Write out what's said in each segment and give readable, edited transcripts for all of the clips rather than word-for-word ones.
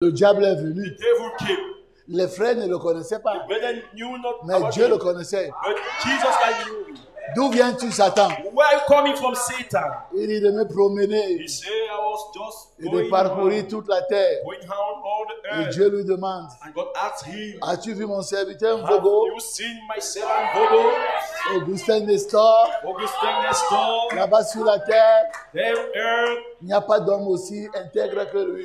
Le diable est venu. Les frères ne le connaissaient pas. Mais Dieu le connaissait. D'où viens-tu, Satan? Where are you coming from, Satan? Il dit de me promener et de parcourir toute la terre. Et Dieu lui demande, as-tu vu mon serviteur Mvogo? Augustin Nestor? Là-bas sur la terre, il n'y a pas d'homme aussi intègre que lui.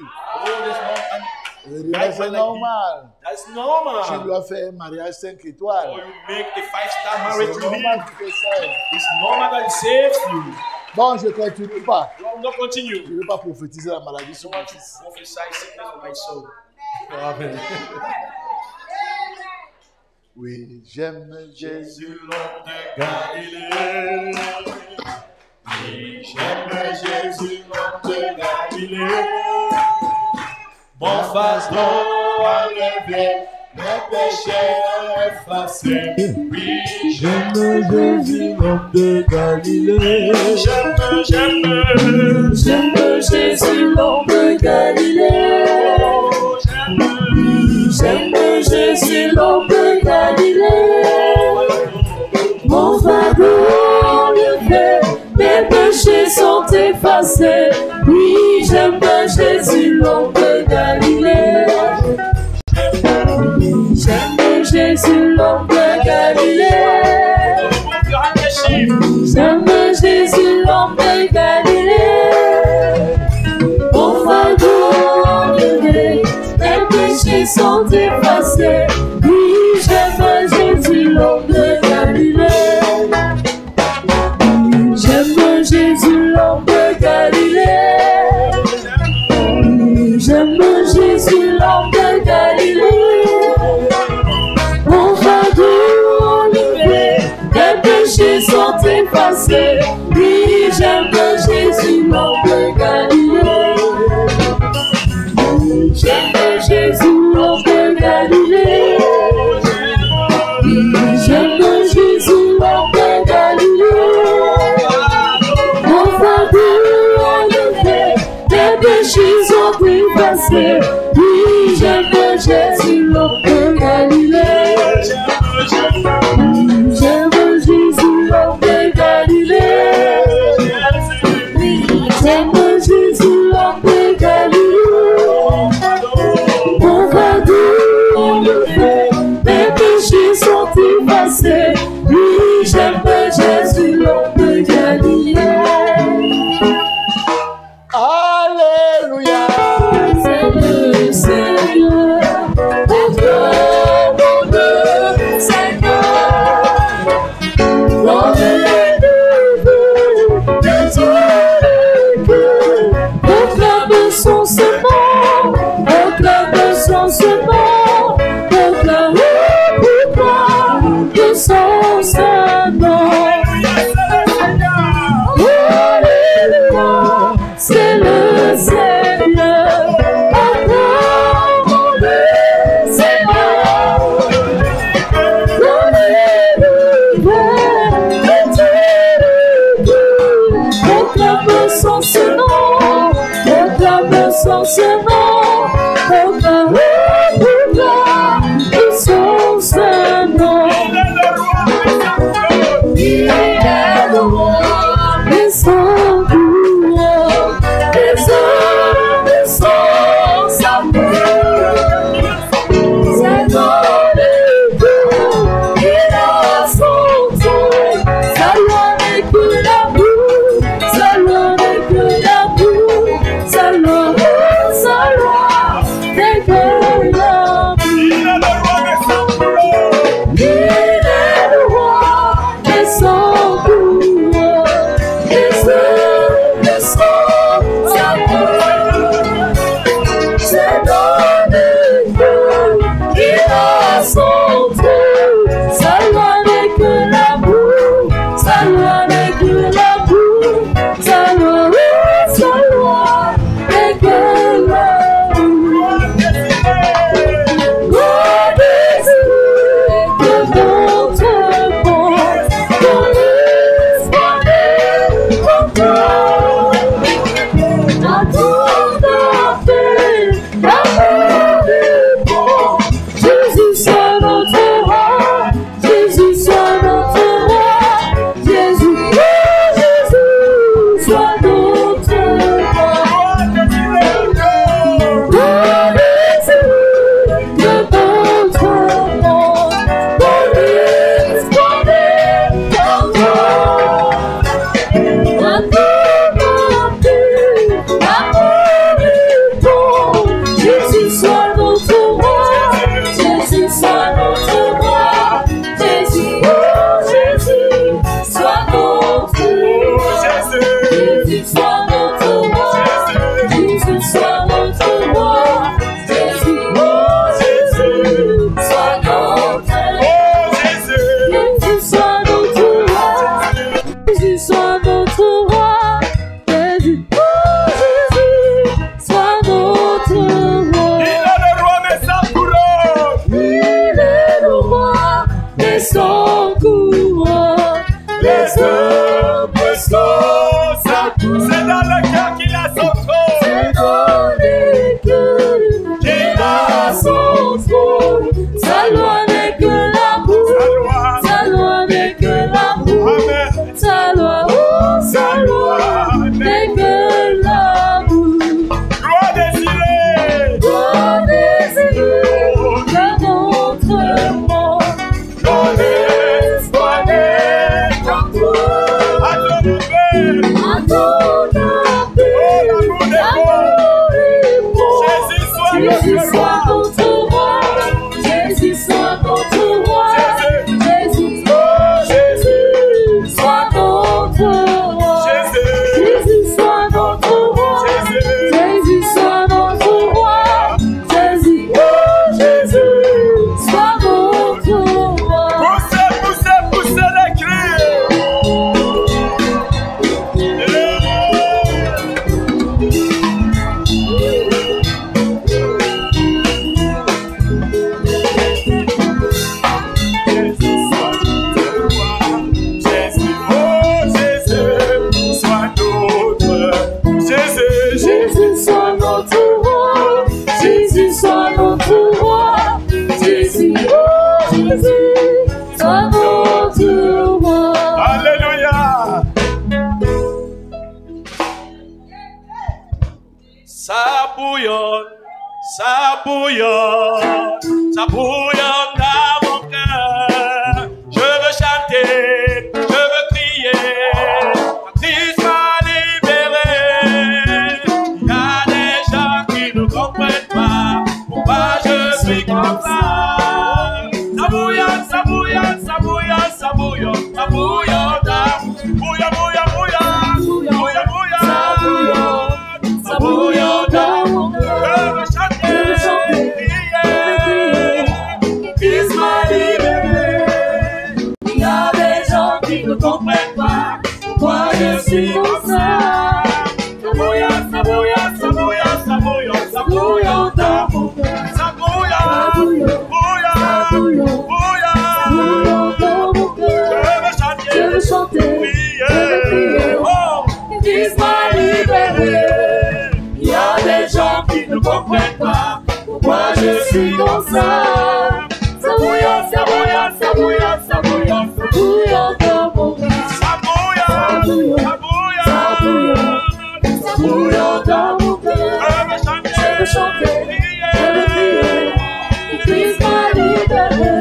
C'est normal. That's normal. Tu lui as fait un mariage 5 étoiles. Or you make a 5-star marriage to him. It's normal that he saves you. Bon, je ne continue pas. No, continue. Je ne veux pas prophétiser la maladie sur mon fils. Prophesy sickness on my soul. Amen. Oui, j'aime Jésus, l'homme de Galilée. Oui, j'aime Jésus, l'homme de Galilée. Mon fardeau enlevé, mes péchés effacés. Oui, j'aime Jésus, l'homme de Galilée. J'aime Jésus, l'homme de Galilée. J'aime Jésus, l'homme de Galilée. Mon fardeau enlevé, mes péchés sont effacés. Oui, j'aime Jésus, l'homme de Galilée. J'aime Jésus, l'homme de Galilée. J'aime Jésus, l'homme de Galilée. Mon fardeau enlevé, mes péchés sont effacés. Oui, j'aime Jésus, l'homme de Galilée. J'aime Jésus, l'homme de Galilée. J'aime Jésus, l'homme de Galilée. Mon fardeau enlevé, mes péchés sont effacés. Oui, j'aime Jésus, l'homme de Galilée. J'aime Jésus, l'homme de Galilée. J'aime Jésus, l'homme de Galilée. Mon fardeau enlevé, mes péchés sont effacés. Oui, j'aime Jésus, l'homme de Galilée. J'aime Jésus, l'homme de Galilée. J'aime Jésus, l'homme de Galilée. Mon fardeau enlevé, mes péchés sont effacés. Oui, j'aime Jésus, l'homme de Galilée. Alléluia, c'est le Seigneur, mon Dieu, Seigneur. Dans les neveux, les oreilles, proclame son serment, proclame son serment, proclame le pouvoir de son serment. Alléluia, c'est le Seigneur, acclame le Seigneur. Proclame son serment, proclame son serment, proclame le pouvoir de son serment. Il est le roi et son pouvoir, les hommes sont sa peur. C'est dans les deux, il a son tour. Sa loi n'est que l'amour, sa loi n'est que l'amour, sa loi n'est que l'amour. Il est le roi et son pouvoir, les hommes sont sa peur. C'est dans les deux, il a son tour. Sa loi n'est que l'amour, sa loi n'est que l'amour, sa loi n'est que l'amour. Jésus soit notre roi. Jésus soit notre roi. Jésus, oh Jésus, soit notre roi. Jésus soit notre roi. Jésus soit notre roi. Jésus, oh Jésus, soit notre roi. Poussez les cris. Jésus soit notre roi. Jésus soit notre roi. Jésus, oh Jésus, soit notre roi. Alléluia. Ça bouillonne, ça bouillonne, ça bouillonne dans mon cœur. Je veux chanter, je veux crier. Christ m'a libéré. Il y a des gens qui ne comprennent pas pourquoi je suis comme ça. Ça bouillonne, ça bouillonne, ça bouillonne, ça bouillonne, ça bouillonne, bouillonne, bouillonne, bouillonne, bouillonne, bouillonne, ça bouillonne dans mon cœur. Je veux chanter, crier. Christ m'a libéré. Il y a des gens qui ne comprennent pas pourquoi je suis comme ça. Ça bouillonne, ça bouillonne, ça bouillonne, ça bouillonne, ça bouillonne dans mon cœur. Ça bouillonne, bouillonne, bouillonne, bouillonne dans mon cœur. Je veux chanter, crier. Oh, Christ m'a libéré. il y a des gens qui ne comprennent pas pourquoi je suis comme ça. Ça bouillonne, ça bouillonne, ça bouillonne, ça bouillonne, ça bouillonne dans mon cœur. Ça bouillonne, ça bouillonne, Ça bouillonne dans mon cœur. je veux Je veux chanter, crier. je veux crier. Christ m'a libéré.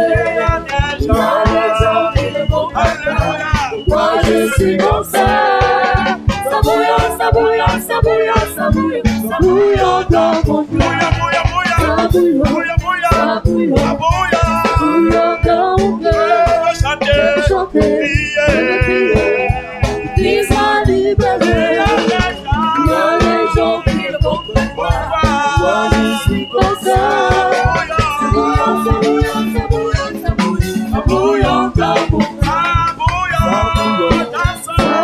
Il y a des gens qui ne comprennent pas pourquoi je suis comme ça. Ça bouillonne, ça bouillonne, ça bouillonne, ça bouillonne, ça bouillonne dans mon cœur. Ça bouillonne, ça bouillonne, ça bouillonne dans mon cœur. Je veux chanter, je veux crier. Christ m'a libéré. Il y a des gens qui ne comprennent pas pourquoi je suis comme ça. Ça bouillonne, ça bouillonne, ça bouillonne, ça bouillonne, ça bouillonne dans mon cœur. Ça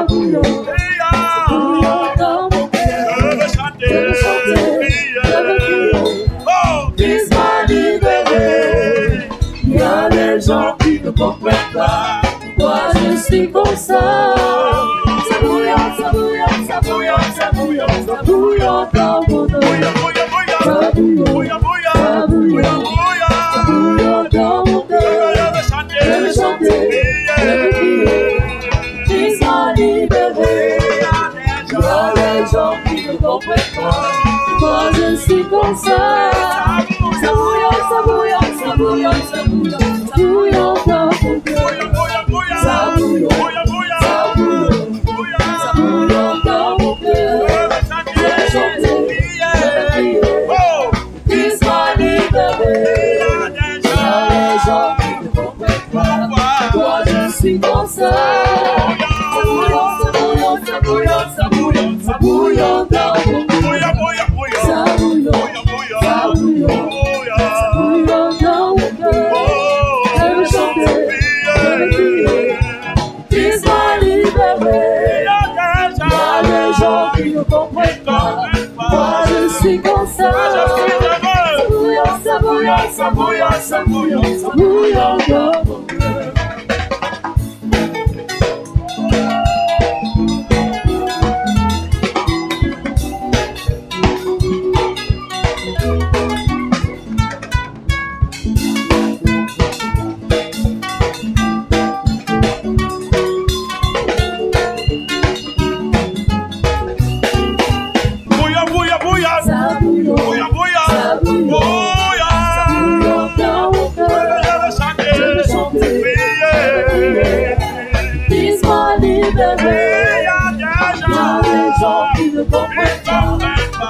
bouillonne, dans mon cœur. Je veux chanter, je veux crier. Christ m'a libéré. Il y a des gens qui ne comprennent pas pourquoi je suis comme ça. Ça bouillonne, ça bouillonne, ça bouillonne, ça bouillonne, ça bouillonne dans mon cœur. Ça bouillonne, ça bouillonne, ça bouillonne dans mon cœur. Je veux chanter, je veux crier. Christ m'a libéré. Il y a des gens qui ne comprennent pas pourquoi je suis comme ça. Ça bouillonne, ça bouillonne, ça bouillonne, ça bouillonne, ça bouillonne dans mon cœur. Ça bouillonne, ça bouillonne, ça bouillonne dans mon cœur. Je veux chanter, je veux crier. Christ m'a libéré. Il y a des gens qui ne comprennent pas pourquoi je suis comme ça. Ça bouillonne, ça bouillonne, ça bouillonne, ça bouillonne, ça bouillonne dans mon cœur. Ça bouillonne, ça bouillonne, ça bouillonne dans mon cœur. Je veux chanter, je veux crier. Christ m'a libéré. Il y a des gens qui ne comprennent pas pourquoi je suis comme ça. Ça bouillonne, ça bouillonne, ça bouillonne, ça bouillonne, ça bouillonne dans mon cœur.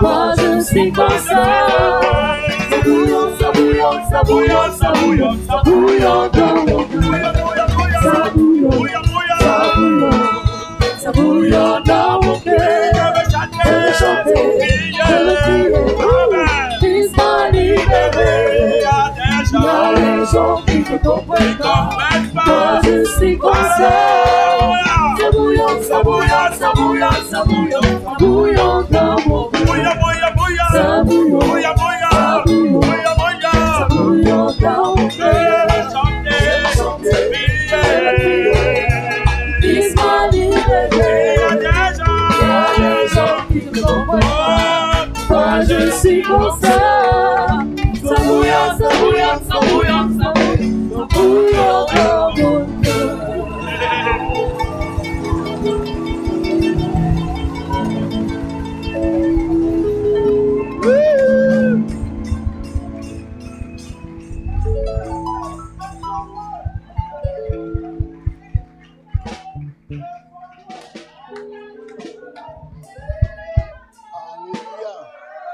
Moi je suis comme ça. Ça bouillonne, ça bouillonne, ça bouillonne, ça bouillonne dans mon cœur. Ça bouillonne, ça bouillonne, ça bouillonne dans mon cœur. Je veux chanter, je veux crier. Fils m'a libéré. Il y a des gens qui ne comprennent pas. Moi je suis comme ça. Ça bouillonne, ça bouillonne, ça bouillonne, ça bouillonne, ça bouillonne dans mon cœur. Ça bouillonne, ça bouillonne, ça bouillonne dans mon cœur. Fils m'a libéré. Il y a des gens qui ne comprennent pas. Moi je suis comme ça. Ça bouillonne, ça bouillonne, ça bouillonne, ça bouillonne, ça bouillonne dans mon cœur.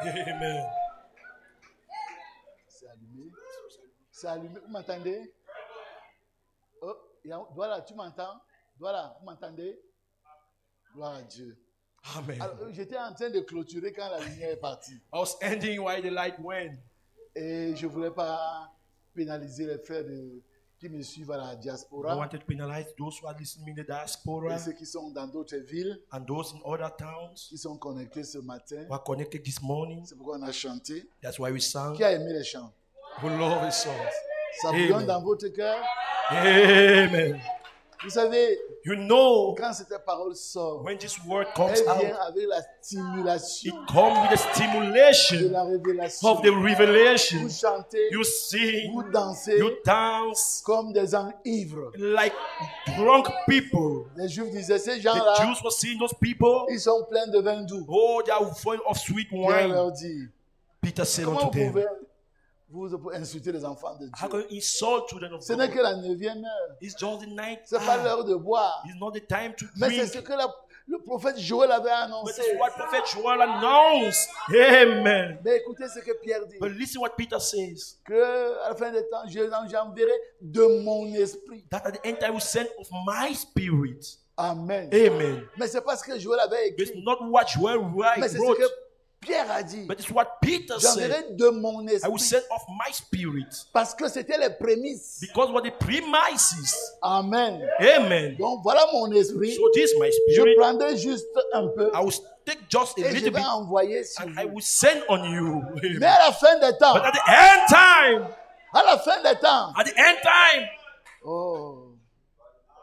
Amen. C'est allumé. C'est allumé. Vous m'entendez? Oh, voilà, tu m'entends? Voilà, vous m'entendez? Gloire à Dieu. Amen. Alors, j'étais en train de clôturer quand la lumière est partie. I was ending while the light went. Et je ne voulais pas pénaliser les frères qui me suivent à la diaspora. I wanted to penalize those who are listening in the diaspora Et ceux qui sont dans d'autres villes, and those in other towns qui sont connectés ce matin. who are connected this morning. C'est pourquoi on a chanté. That's why we sang. Qui a aimé les chants? Who love his songs. Ça bouillonne dans votre cœur. Amen. Vous savez, You know, quand cette parole sort, when this word comes elle vient out, avec la stimulation it comes with the de stimulation la révélation. of the revelation. Vous chantez, You sing, vous dansez you dance comme des gens ivres. like drunk people. Les Juifs disaient, ces The gens-là, Jews were seeing those people. ils sont pleins de vin doux. Oh, they are full of sweet Pierre wine. leur dit, Peter said comment unto vous them, pouvez vous insulter les enfants de how Dieu? can you insult children of Ce n'est God? que la 9e heure. It's just the night Ce n'est pas time. l'heure de boire. It's not the time to Mais c'est drink. ce que le prophète Joël avait But annoncé. this is what Prophet Joel announced. Amen. Mais écoutez ce que Pierre dit. But listen what Peter says. Que à la fin des temps, j'enverrai de mon esprit. That at the end I will send of my spirit. Amen. Amen. Mais c'est pas ce que Joël avait It's écrit. not what Joel Mais c'est ce wrote. que Pierre a dit. But it's what Peter said. J'enverrai de mon I will esprit. send of my spirit. Parce que c'était les prémices. Because what the premises. Amen. Amen. Donc voilà mon esprit. So this is my Je spirit. prendrai juste un peu. I will take just a Et je little vais bit envoyer sur and I vous. will send on you. Amen. Mais à la fin des temps, But at the end time, à la fin des temps, at the end time,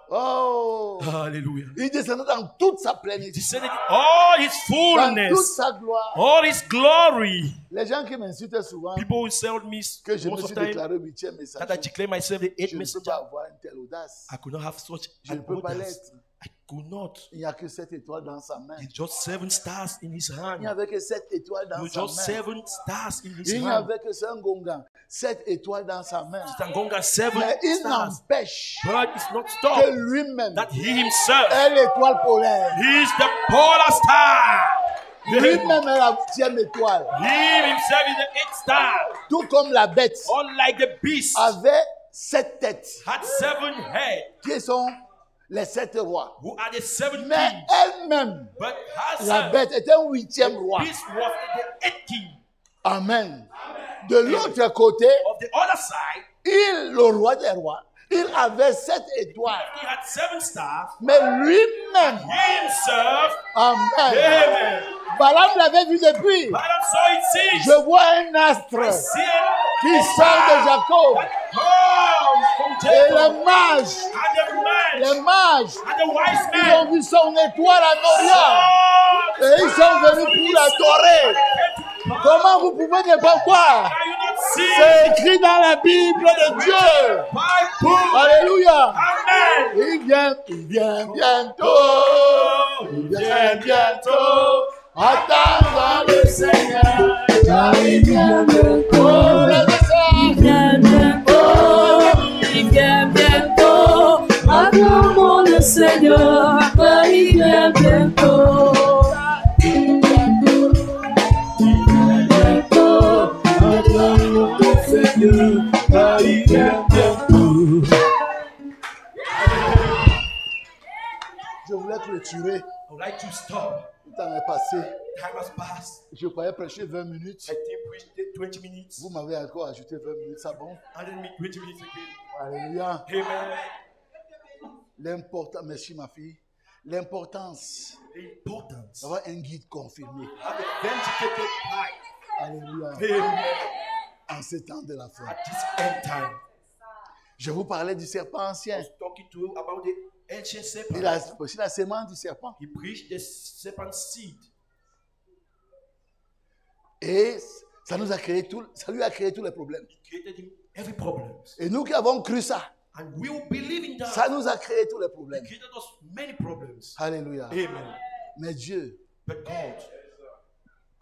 oh, hallelujah. il descendra dans toute sa He plénitude, said it, all his dans toute fullness, sa gloire. all his glory. Les gens qui m'insultent souvent People will tell me que je me most of suis the time déclaré 8e messager, that I declare myself the eighth je ne peux messenger. pas avoir une telle audace. I could not have such Je ne an peux pas audace. l'être. I could not. Il n'y a que 7 étoiles dans sa main. It's just 7 stars in his Il n'y hand. avait que 7 étoiles dans It's sa just main. 7 stars in his Il n'y hand. avait que 5 gongan, 7 étoiles dans sa main. Tangonga 7 Mais il stars. n'empêche But it's not que stopped lui-même that he himself, est l'étoile polaire. he is the polar star. Lui-même est la 8e étoile. He himself is the 8th star. Tout comme la bête Unlike the beast, avait 7 têtes, had 7 heads, qui sont les 7 rois. who are the 7 Mais kings. elle-même, But la herself, bête, était un 8e roi. beast was the 8th king. Amen. De l'autre côté, Of the other side, le roi des rois, il avait 7 étoiles. he had 7 stars. Mais lui-même, He himself, amen. amen. Balaam l'avait vu depuis. Balaam saw it sees. Je vois un astre See qui sort de Jacob. come from Et Jacob. les mages, And the man, les mages, and the wise ils man, ont vu son étoile en Orient. Et ils sont venus pour l'adorer. Comment vous pouvez ne pas voir? Can you not see? C'est écrit dans la Bible de Dieu. Bible. Alléluia. Amen. Il vient bientôt. Il vient bientôt. Attends le Seigneur. Car il vient bientôt. Il vient bientôt, il vient bientôt. Acclamons le Seigneur, car il vient bientôt. Il vient bientôt, acclamons le Seigneur. Dieu va y venir bientôt. Je voulais clôturer. I would like to stop. Le temps est passé. Time has passed. Je croyais prêcher 20 minutes. I think we did 20 minutes. Vous m'avez encore ajouté 20 minutes, ça bon? I didn't make 20 minutes again. Alléluia. Amen. L'important, merci ma fille. L'importance Importance. d'avoir un guide confirmé. Have a vindicated life. Alléluia. Amen. En ces temps de la fin. At this end time. Je vous parlais du serpent I ancien. was talking to you about the ancient serpent. Il a aussi la sémence du serpent. He preached the serpent seed. Et ça lui a créé tous les problèmes. He created him every problem. Et nous qui avons cru ça, And we will believe in that. ça nous a créé tous les He problèmes. created us many problems. Alléluia. Amen. Mais Dieu, But God,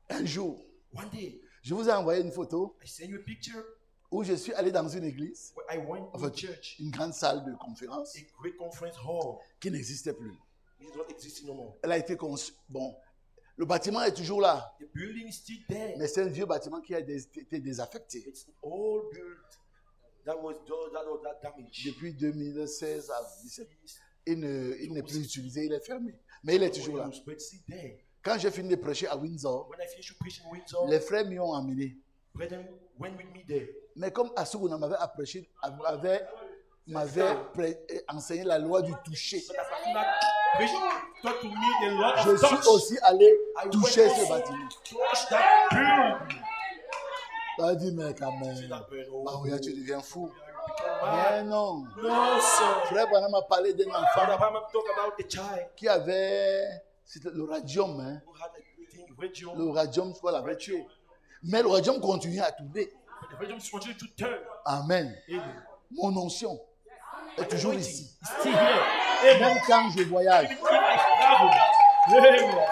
un jour, one day, je vous ai envoyé une photo I sent you a picture où je suis allé dans une église, where I went to enfin, a church, une grande salle de conférence a great conference hall. qui n'existait plus. It does not exist no more. Elle a été conçue. Bon, le bâtiment est toujours là, The building is still there. mais c'est un vieux bâtiment qui a été désaffecté. It's an old build that was damaged. Depuis 2016 à 2017, il n'est plus utilisé, il est fermé. Mais il est toujours là. But it's still there. Quand j'ai fini de prêcher à Windsor, When I finished preaching in Windsor, les frères m'y ont amené. brethren went with me there. Mais comme Assouguna m'avait enseigné la loi du toucher, But as Asuna preached, taught to me the law je of suis touch, aussi allé I toucher went ce also bâtiment. touch that building. Tu as dit, mais quand même, That building. Maouya, tu deviens fou. Man, Mais non. no, sir. Frère Branham m'a parlé d'un Father enfant Abraham talk about the child qui avait, c'était le radium, hein. who had a thing, radio. Le radium, je crois, l'avait tué. Mais le radium continuait à tourner. But the radio is continuing to turn. Amen. Amen. Mon onction est toujours ici. It's still here. Même quand je voyage, Even if I travel. Amen.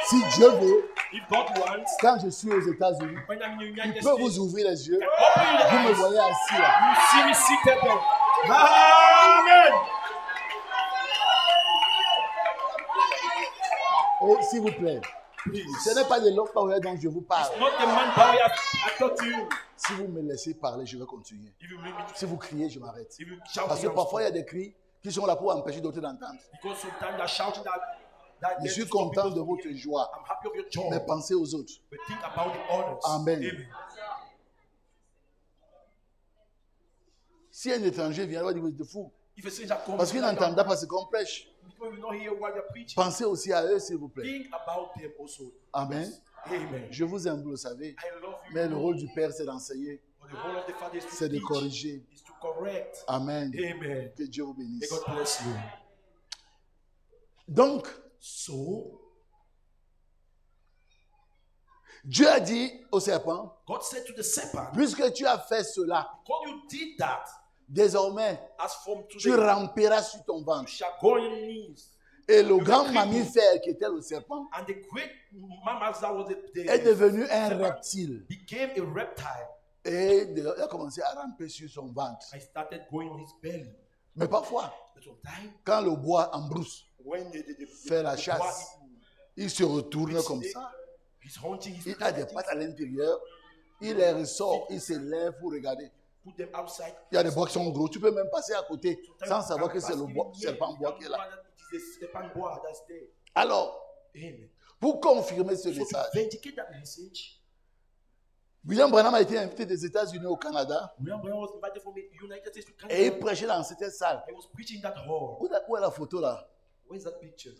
si Dieu veut, If God wants, quand je suis aux États-Unis, when I'm in the il United peut States, vous ouvrir les yeux. open your Vous me eyes. voyez assis là. You see me seated there. Amen. Et s'il vous plaît, Please. ce n'est pas de l'autre power dont je vous parle. Not the manpower I taught to you. Si vous me laissez parler, je vais continuer. If you make me Si vous criez, je m'arrête. if you shout, Parce que parfois, il y a des cris qui sont là pour empêcher d'autres d'entendre. because sometimes they're shouting that Je suis content de votre joie, I'm happy of your joy. mais pensez aux autres. But think about the others. Amen. Amen. Si un étranger vient, il va dire, vous êtes fou. If a stranger comes, Parce qu'il n'entendra pas ce qu'on prêche. because you not hear what you're preaching. Pensez aussi à eux, s'il vous plaît. Think about them also. Amen. Amen. Je vous aime, vous le savez. I love you. Mais le rôle du Père, c'est d'enseigner, But the role of the Father is to c'est de teach, corriger. is to correct. Amen. Amen. Que Dieu vous May bénisse. God bless you. Donc, So, Dieu a dit au serpent, God said to the serpent, puisque tu as fait cela, because you did that, désormais, as from tu today, ramperas sur ton you ventre. shall go on your knees. Et le grand mammifère qui était le serpent And the great mammals that was est devenu un reptile. became a reptile. Et il a commencé à ramper sur son ventre. I started going on his belly. Mais parfois, But sometimes, quand le bois embrousse, when fait la chasse, il se retourne comme ça. he's hunting his Il a des pattes à l'intérieur. Il les ressort, il se lève pour regarder. put them outside. Il y a des bois qui sont gros. Tu peux même passer à côté sans savoir que c'est le serpent bois qui est là. It is the serpent bois that's there. Alors, Amen. pour confirmer ce So to message, vindicate that message, William Branham a été invité des États-Unis au Canada William Branham was invited from the United States to et il Canada. prêchait dans cette salle. I was preaching that hall. Où est la photo là? Where's that picture?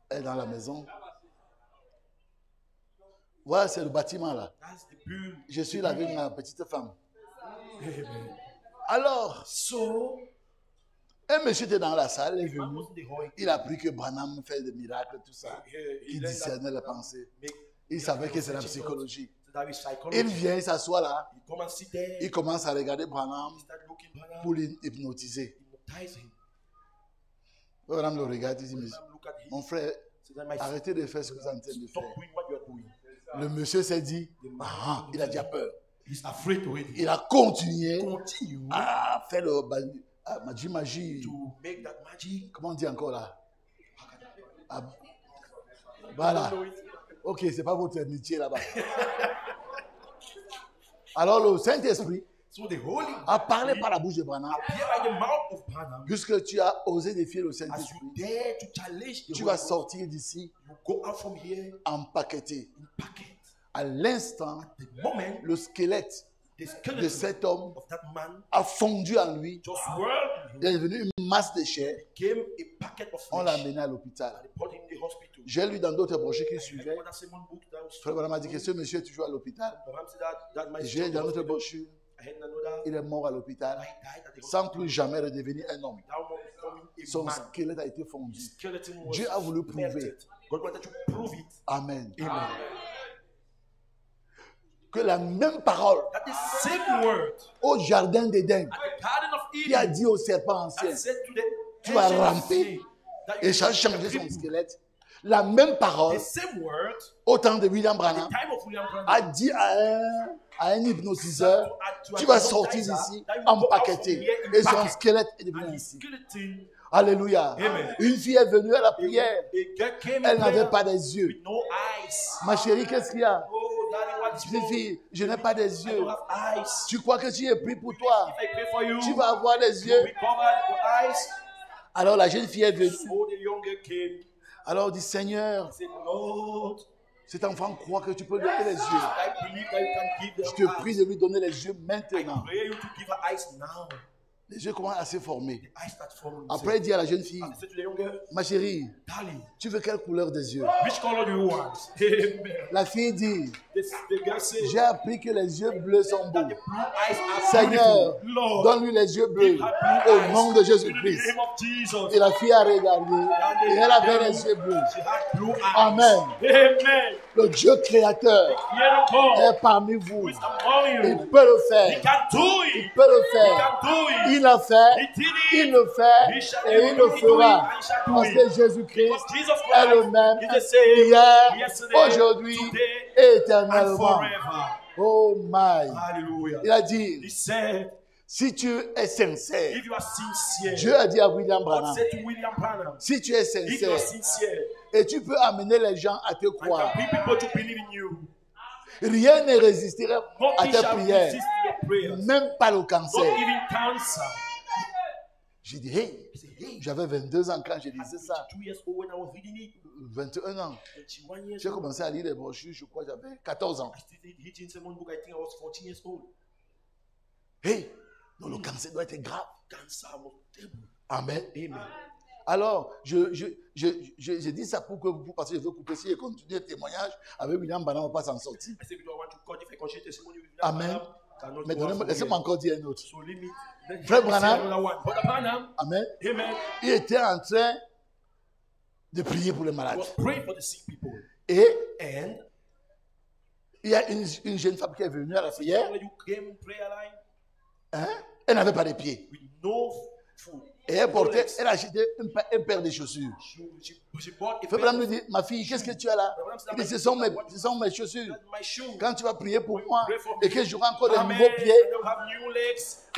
Elle est dans la maison. Voilà, c'est le bâtiment là. That's the build. Je suis là avec ma petite femme. Amen. Alors, So, un monsieur était dans la salle, il est man venu. was in the hall. Il a appris que Branham fait des miracles, tout ça. He Il learned discernait that les pensées. make- Il savait que c'est la psychologie. So that is psychology. Il vient, il s'assoit là. He come and sit there. Il commence à regarder Branham He start looking Branham. pour l'hypnotiser. Hypnotize him. Branham le regarde, il dit, mais Branham look at him. mon frère, So that my arrêtez de faire ce que vous êtes en train de stop faire. doing what you are doing. Le monsieur s'est dit, ah, il a déjà peur. He's afraid already. Il a continué Continue à faire le magie. to make that magic. Comment on dit encore là? Ah, voilà. Ok, c'est pas votre métier là-bas. Alors le Saint-Esprit a parlé par la bouche de Branham. Puisque tu as osé défier le Saint-Esprit, tu vas sortir d'ici empaqueté. À l'instant, le squelette de cet homme a fondu en lui. Il est devenu une masse de chair. On l'a amené à l'hôpital. J'ai lu dans d'autres brochures qui suivaient. Frère Branham m'a dit que ce monsieur est toujours à l'hôpital. J'ai lu dans notre brochure. Il est mort à l'hôpital sans plus jamais redevenir un homme. Son squelette a été fondu. Dieu a voulu prouver. Amen. Que la même parole au jardin d'Éden qui a dit au serpent ancien, tu vas ramper et changer son squelette. La même parole au temps de William Branham a dit à un hypnotiseur, tu vas sortir d'ici empaqueté et son squelette est devenu ainsi. Alléluia. Une fille est venue à la prière. Elle n'avait pas des yeux. Ma chérie, qu'est-ce qu'il y a? Fille, je n'ai pas des yeux. Tu crois que tu es pris pour toi? Tu vas avoir des yeux. Alors la jeune fille est venue. Alors dit, Seigneur, cet enfant croit que tu peux lui donner les yeux. Je te prie de lui donner les yeux maintenant. Les yeux commencent à se former. Après, il dit à la jeune fille, ma chérie, tu veux quelle couleur des yeux? La fille dit, j'ai appris que les yeux bleus sont beaux. Seigneur, donne-lui les yeux bleus au nom de Jésus-Christ. Et la fille a regardé et elle avait les yeux bleus. Amen. Le Dieu créateur est parmi vous. Il peut le faire. Il peut le faire. Il l'a fait, il le fait et il le fera. Parce que Jésus-Christ est le même hier, aujourd'hui et éternellement. Oh my. Il a dit, si tu es sincère, Dieu a dit à William Branham, si tu es sincère et tu peux amener les gens à te croire, rien ne résisterait à tes prières, même pas le cancer. J'ai dit, hey, j'avais 22 ans quand j'ai disais ça. 21 ans. J'ai commencé à lire les brochures, je crois que j'avais 14 ans. Hey, non, le cancer doit être grave. Amen. Alors, je dis ça pour que vous, parce que je veux couper. Si je continue le témoignage avec William Branham, on ne va pas s'en sortir. Amen. Mais laissez-moi encore dire un autre. Frère Branham, amen. Il était en train de prier pour les malades. Et il y a une jeune femme qui est venue à la prière. Hein? Elle n'avait pas de pieds. Et elle a acheté un paire de chaussures. Frère Branham lui dit, ma fille, qu'est-ce que tu as là? Il dit, ce sont mes chaussures. Quand tu vas prier pour moi et que j'aurai encore de nouveaux pieds,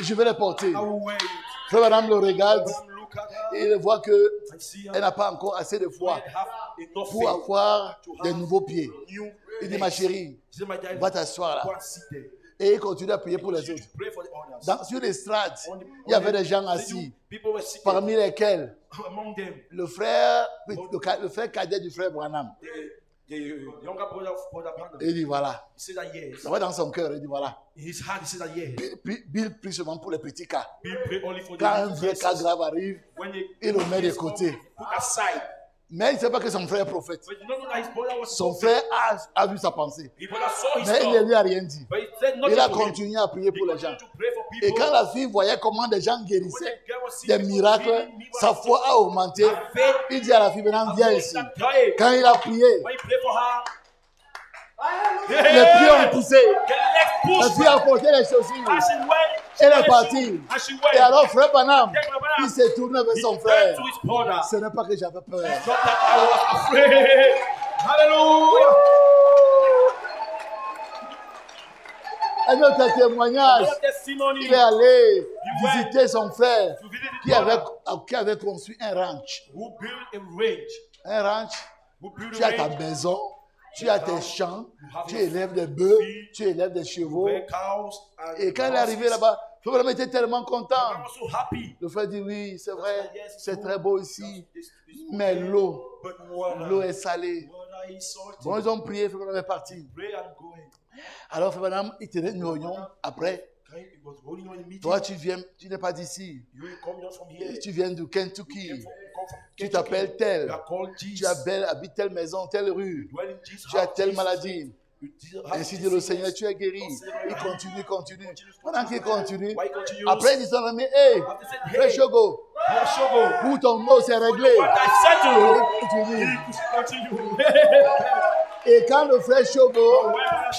je vais les porter. Frère Branham le regarde et il voit qu'elle n'a pas encore assez de foi pour avoir de nouveaux pieds. Il dit, ma chérie, va t'asseoir là. Et il continue à prier pour les autres. Sur l'estrade, il y avait des gens assis, parmi lesquels le frère cadet du frère Branham. Il dit voilà. Ça va dans son cœur, il dit voilà. Bill prie seulement pour les petits cas. Quand un vrai cas grave arrive, il le met de côté. Mais il ne sait pas que son frère est prophète. Son frère a vu sa pensée. Mais il ne lui a rien dit. Il a continué à prier pour les gens. Et quand la fille voyait comment des gens guérissaient, des miracles, sa foi a augmenté. Il dit à la fille, maintenant viens ici. Quand il a prié, les pieds ont poussé. La fille a porté les chaussures. Elle est partie. Et alors frère Branham, il s'est tourné vers son frère. Ce n'est pas que j'avais peur. Alléluia. Un autre témoignage. Il est allé visiter son frère qui avait construit un ranch. Un ranch. Tu as ta maison. tu as tes champs, tu élèves des bœufs, tu élèves des chevaux. Et quand il est arrivé là-bas, le frère était tellement content. Le frère dit oui, c'est vrai, c'est très beau ici, mais l'eau est salée. Bon, ils ont prié, le frère est parti. Alors, frère Branham, il tenait une réunion après. Toi, tu n'es pas d'ici. Tu viens du Kentucky. Tu t'appelles tel. Tu habites telle maison, telle rue. Tu as telle maladie. Ainsi dit le Seigneur, tu es guéri. Il continue. Pendant qu'il continue, après il dit son ami, hey, frère Shogo, pour ton mot, c'est réglé. Et quand le frère Shogo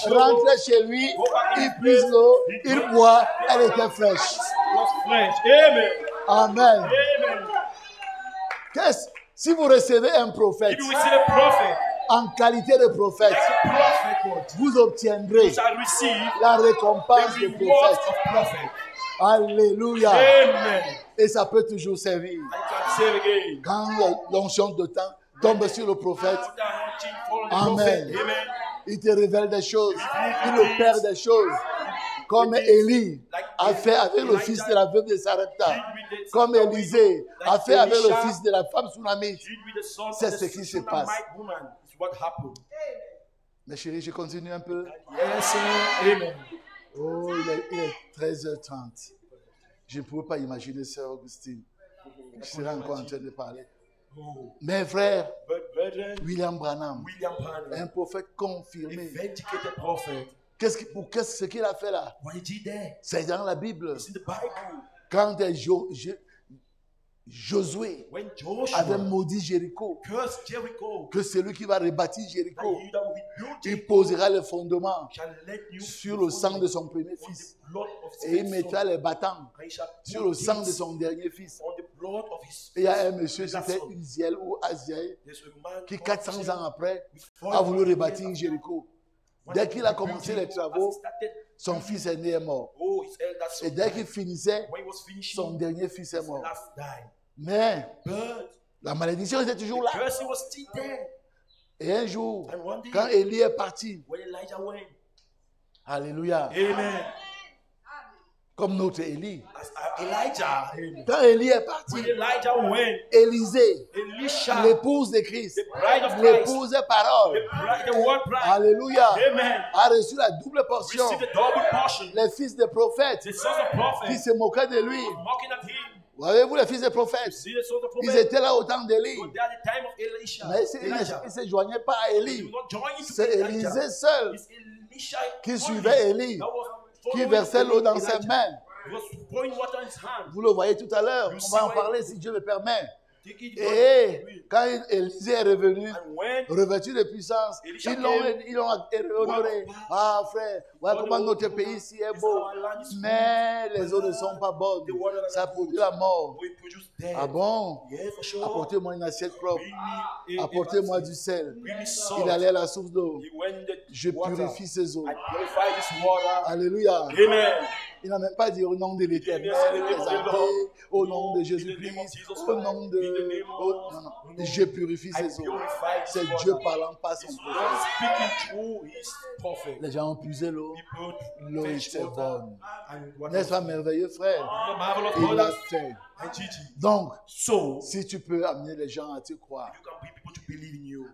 rentrait chez lui, il puise l'eau, il boit, elle était fraîche. Amen. Si vous recevez un prophète, en qualité de prophète, vous obtiendrez la récompense du prophète. Alléluia. Et ça peut toujours servir. Quand l'onction de temps tombe sur le prophète, amen. Il te révèle des choses. Il opère des choses. Comme Élie a fait avec le fils de la veuve de Sarepta. Comme Élisée a fait avec le fils de la femme sunamite. C'est ce qui se passe. Mais chérie, je continue un peu. Oh, il est 13h30. Je ne pouvais pas imaginer Sœur Augustine. Je serais encore en train de parler. Mes frères, William Branham, un prophète confirmé. Ce qu'il a fait là? C'est dans la Bible. Quand Josué avait maudit Jéricho, que celui qui va rebâtir Jéricho, il posera le fondement sur le sang de son premier fils. Et il mettra les battants sur le sang de son dernier fils. Et il y a un monsieur, c'était Uziel ou Aziel, qui 400 ans après a voulu rebâtir Jéricho. Dès qu'il a commencé les travaux, son fils aîné est mort. Et dès qu'il finissait, son dernier fils est mort. Mais la malédiction était toujours là. Et un jour, quand Élie est parti, alléluia, comme notre Élie, quand Élie est parti, Élisée, l'épouse de Christ, l'épouse de parole, alléluia, a reçu la double portion. Les fils des prophètes qui se moquaient de lui. Voyez-vous les fils des prophètes? Ils étaient là au temps d'Élie. Mais ils ne se joignaient pas à Élie. C'est Élisée seul qui suivait Élie, qui versait l'eau dans ses mains. Vous le voyez tout à l'heure. On va en parler si Dieu le permet. Et quand Élisée est revenu, revêtu de puissance, ils l'ont honoré. Ah frère, voilà comment notre pays ici est beau. Mais les eaux ne sont pas bonnes. Ça produit la mort. Ah bon? Apportez-moi une assiette propre. Apportez-moi du sel. Il allait à la source d'eau. Je purifie ces eaux. Alléluia. Il n'a même pas dit au nom de l'Éternel, au nom de Jésus-Christ, au nom de... non, non. Je purifie ces eaux. C'est Dieu parlant par son prophète. Les gens ont puisé l'eau. L'eau était bonne. N'est-ce pas merveilleux, frère? Il l'a fait. Donc, si tu peux amener les gens à te croire,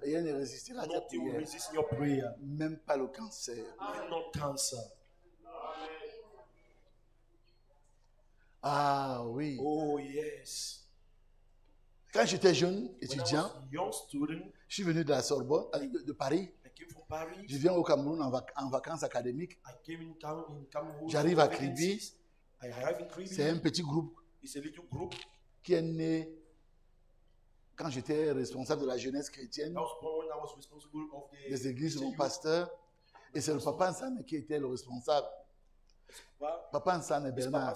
rien ne résistera à ta prière. Même pas le cancer. Ah oui. Oh yes. Quand j'étais jeune étudiant, je suis venu de la Sorbonne, de Paris. Je viens au Cameroun en vacances académiques. J'arrive à Kribi. C'est un petit groupe qui est né quand j'étais responsable de la jeunesse chrétienne des églises de mon pasteur. Et c'est le papa Nsane qui était le responsable. Papa Nsane Bernard.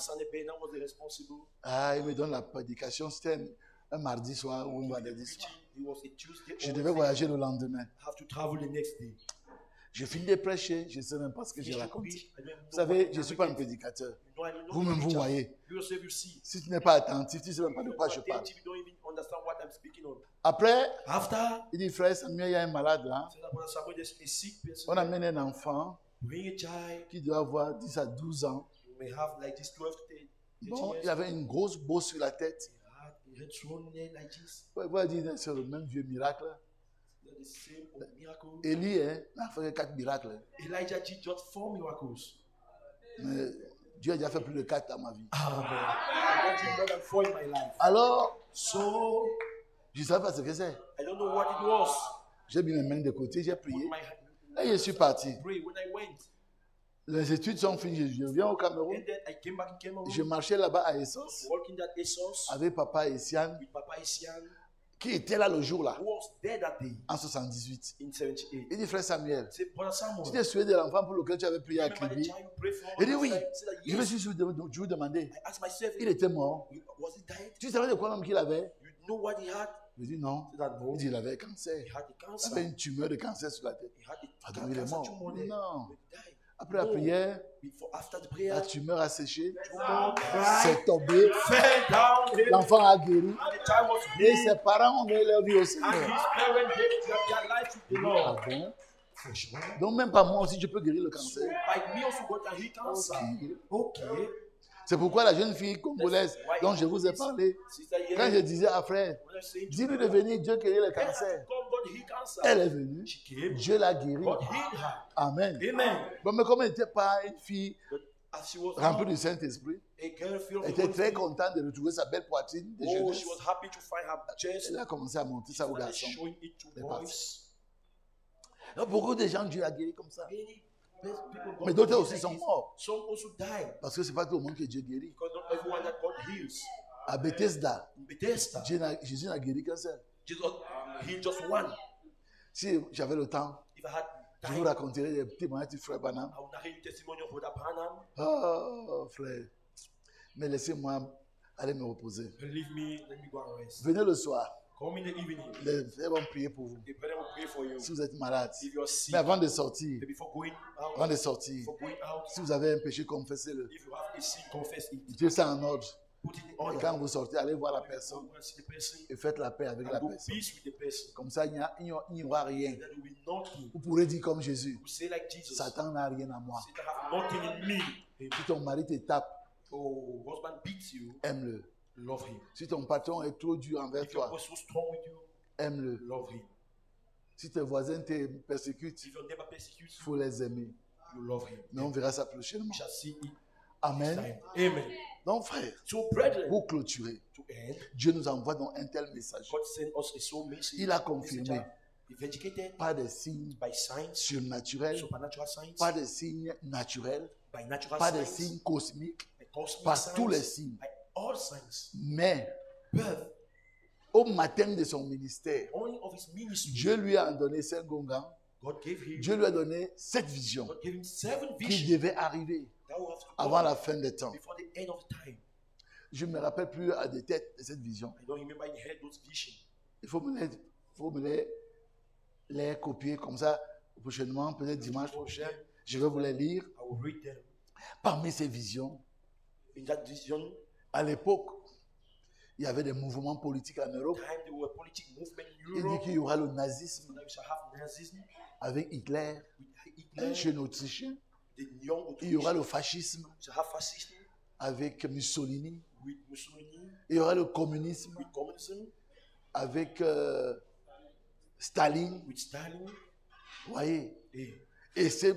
Ah, il me donne la prédication. C'était un mardi soir ou un vendredi soir. Je devais voyager le lendemain. Je finis de prêcher, je ne sais même pas ce que j'ai raconté. Vous savez, je ne suis pas un prédicateur. Vous-même, vous voyez. Si tu n'es pas attentif, tu ne sais même pas de quoi je parle. I'm speaking on. Après, After, il dit, frère Samuel, il y a un malade là. said that Brother Samuel, there's a sick person. On amène un enfant Bring a child. qui doit avoir 10 à 12 ans. You may have like this 12 to 13 Bon, years. il avait une grosse bosse sur la tête. He had thrown in like this. On va dire, c'est le même vieux miracle. They're the same old miracle. Élie, hein, il a fait 4 miracles. Elijah did just 4 miracles. Mais Dieu a déjà fait plus de 4 dans ma vie. Amen. I did more than 4 in my life. Alors, So, je ne savais pas ce que c'est. I don't know what it was. J'ai mis mes mains de côté, j'ai Put prié. my Et je suis parti. pray when I went. Les études sont finies. Je viens au Cameroun. And then I came back in Cameroon. Je marchais là-bas à Essos Working at ASOS avec papa et Sian, with Papa Isian, qui était là le jour-là, who was there that day en 78. in 78. Il dit, frère Samuel, Say, Brother Samuel, tu t'es souvié de l'enfant pour lequel tu avais prié à remember the Kribi? child you prayed for? Il dit oui. Say that, Je me yes. suis toujours demandé. I asked myself, Il était mort. was he died? Tu savais de quoi même qu'il avait? You know what he had? Je dis non. Say that no. Il dit il avait un cancer. He had the Il cancer. avait une tumeur de cancer sur la tête. He had Ah, the donc il est cancer mort. tumor there. Non. But he died. Après la No. prière, Before, after the la prayer, tumeur a séché. tumor C'est cried, tombé. fell down, L'enfant a guéri. and the child was Et healed, ses parents ont donné leur vie au and Seigneur. his parents gave their life to the Ah Lord. bon? Freshman. Donc même pas moi aussi, je peux guérir le So, cancer. by me also got a heal cancer. Okay. C'est pourquoi la jeune fille congolaise dont je vous ai parlé, Sister, quand je disais à frère, when I say to dis-lui de venir, Dieu guérit le cancer. come, God heal cancer. Elle est venue, She came. Dieu l'a guérie. God healed her. Amen. Amen. Bon, mais comme elle n'était pas une fille But as she was remplie du Saint-Esprit, a girl filled elle with était Holy très Spirit, contente de retrouver sa belle poitrine de oh, jeunesse. she was happy to find her chest. Elle a commencé à montrer ça aux Started garçons. showing it to Les boys. Donc, beaucoup de gens, Dieu a guéri comme ça. Many people got Mais d'autres healed aussi like sont this. morts. Some also died Parce que ce n'est pas tout le monde que Dieu guérit. because not everyone that God heals. À Bethesda, In Bethesda, Jésus n'a guéri qu'un seul. Jesus healed just one. Si j'avais le temps, If I had je vous time, raconterai des témoignages du frère Branham. I would narrate the testimony of Brother Branham. Oh, frère. Mais laissez-moi aller me reposer. Leave me, let me go and rest. Venez le soir. Come in the evening. Les frères vont prier pour vous. The brethren will pray for you. Si vous êtes malade. If you're sick, Mais avant de sortir, before going avant out, de sortir, before going out, si vous avez un péché, confessez-le. if you have a sin, confess it. Mettez ça en ordre. Put it in Et order. quand vous sortez, allez voir la personne Go and see the person et faites la paix avec la and go personne. peace with the person. Comme ça, il n'y aura rien. Then we will nothing. Vous pourrez dire comme Jésus, We say like Jesus. Satan n'a rien à moi. Satan have nothing in me. Si ton mari te tape, Oh, husband beats you, aime-le. love him. Si ton patron est trop dur envers If your toi, boss is so strong with you, aime-le. love him. Si tes voisins te persécutent, If your neighbor persecutes il you, faut les aimer. you love him. Mais on verra ça prochainement. We shall see it Amen. time. Amen. Donc, frère, So, brethren, pour clôturer, to end, Dieu nous envoie donc un tel message. God sent us a soul message. Il a confirmé Vindicated pas des signes by signs, surnaturels, supernatural signs, pas des signes naturels, by natural pas des signs, signes cosmiques, by cosmic par signs, tous les signes. by all signs. Mais But au matin de son ministère, only of his ministry, Dieu lui a donné 5 gongan. God gave him. Dieu lui a donné 7 visions God gave him 7 qui visions devaient arriver that will have to avant come la fin des temps. before the end of time. Je ne me rappelle plus à des têtes de cette vision. I don't remember in head those visions. Il faut me les copier comme ça prochainement, peut-être dimanche prochain. Je vais vous les lire. I will read them. Parmi ces visions, In that vision, à l'époque, il y avait des mouvements politiques en Europe. time there were political movement in Il dit Europe. qu'il y aura le nazisme That we shall have Nazism avec Hitler, with un Hitler, jeune Autrichien. the young Il y aura Autrichian. le fascisme We shall have fascism avec Mussolini. with Mussolini, Il y aura le communisme with communism, avec Staline. with Stalin. Vous voyez? Et Et ces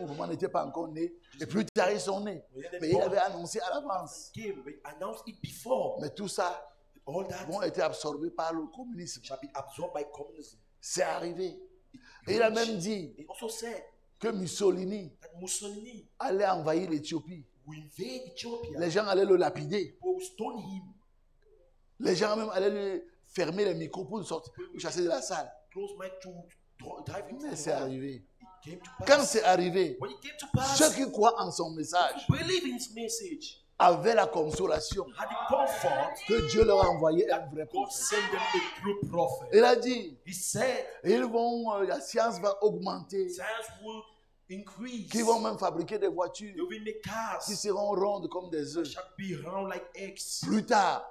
mouvements n'étaient pas encore nés. Et plus tard, ils sont nés. Mais il avait annoncé à l'avance. came, we announced it before. Mais tout ça All that vont être absorbés par le communisme. shall be absorbed by communism. C'est arrivé. Et il a même dit He also said que Mussolini that Mussolini allait envahir l'Éthiopie. will invade Ethiopia. Les gens allaient le lapider. People will stone him, Les gens même allaient lui fermer les micros pour le chasser de la salle. close mic to drive him. Mais from c'est the wall. arrivé. It came to pass. Quand c'est arrivé, When it came to pass, ceux qui croient en son message who believe in his message avaient la consolation had the comfort que Dieu leur a envoyé un vrai God prophète. sent them a true prophet. Il a dit, He said la science va augmenter, science will increase. qu'ils vont même fabriquer des voitures They will make cars qui seront rondes comme des œufs. shall be round like eggs. Plus tard,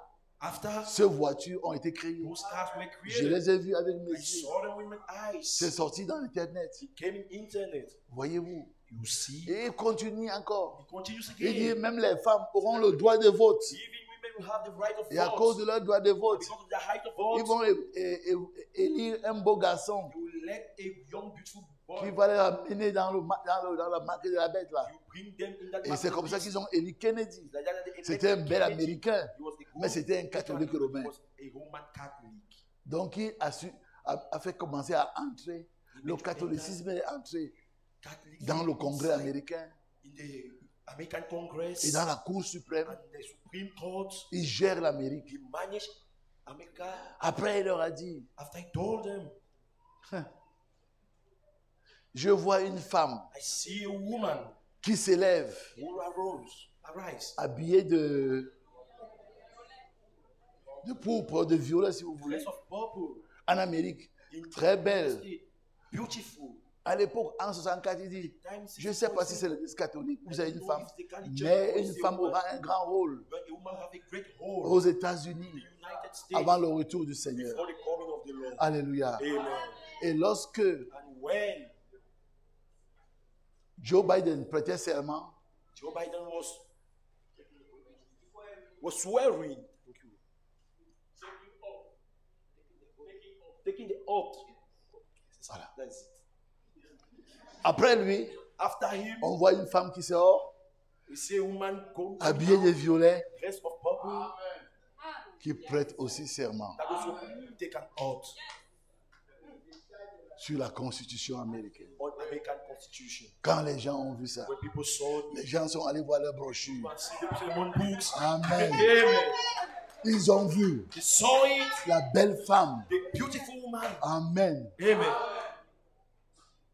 ces voitures ont été créées. those cars were Je created. les ai vues avec mes I yeux. saw them with my C'est eyes. sorti dans Internet. It came in internet. Voyez-vous. You see, Et il continue encore. it continues Il dit again. même les femmes auront le droit de vote. Even women will have the right of Et à cause de vote. leur droit de vote, Because of their right of ils vote, vont élire un beau garçon you will let a young, beautiful qui boy, va les amener dans la marque de la bête là. you bring them in that Et c'est comme ça qu'ils ont élu Kennedy. Like that, they C'était un elected bel Kennedy. Américain, He was a mais good c'était un catholique Catholic. romain. He was a Roman Catholic. Donc il a fait commencer à entrer, le catholicisme est entré Catholic dans le Congrès américain in the American Congress et dans la Cour suprême. and the Supreme Court. Il gère l'Amérique. He managed America. Après, il leur a dit, After I told them, je vois une femme I see a woman qui s'élève, who arise, habillée de pourpre, de violet si vous voulez, dress of purple, en Amérique, in très belle. beautiful. À l'époque, en 64, il dit, je ne sais pas si c'est l'église catholique ou c'est une femme, mais une femme aura un grand rôle But a woman have a great hold aux in the États-Unis United States avant le retour du Seigneur. before the coming of the Lord. Alléluia. Amen. Et lorsque And when Joe Biden prêtait serment, Joe Biden was swearing, taking the oath. Voilà. That's it. après lui, After him, on voit une femme qui sort, we see a woman go habillée de violet, dress of purple qui prête aussi serment that also take an oath sur la Constitution américaine. on American Constitution. Quand les gens ont vu ça, When people saw it, les gens sont allés voir leurs brochures. and see the sermon books. Amen. Amen. Ils ont vu They saw it, la belle femme, the beautiful woman. amen, Amen.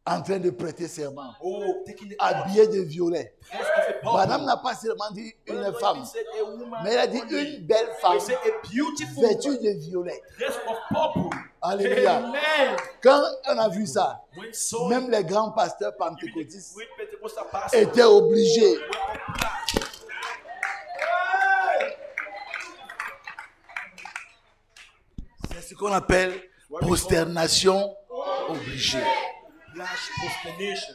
en train de prêter serment, Oh, taking the oath. habillée de violet. Dress of a purple. Madame n'a pas seulement dit une But femme, he said a woman mais elle a dit only. une belle He femme said a beautiful vêtue woman, de violet. dress of purple. Alléluia. Amen. Quand on a vu ça, When saw même it, les grands pasteurs even pentecôtistes the great Pentecostal pastors étaient obligés. were obliged. C'est ce qu'on appelle prosternation obligée. Flash prosternation.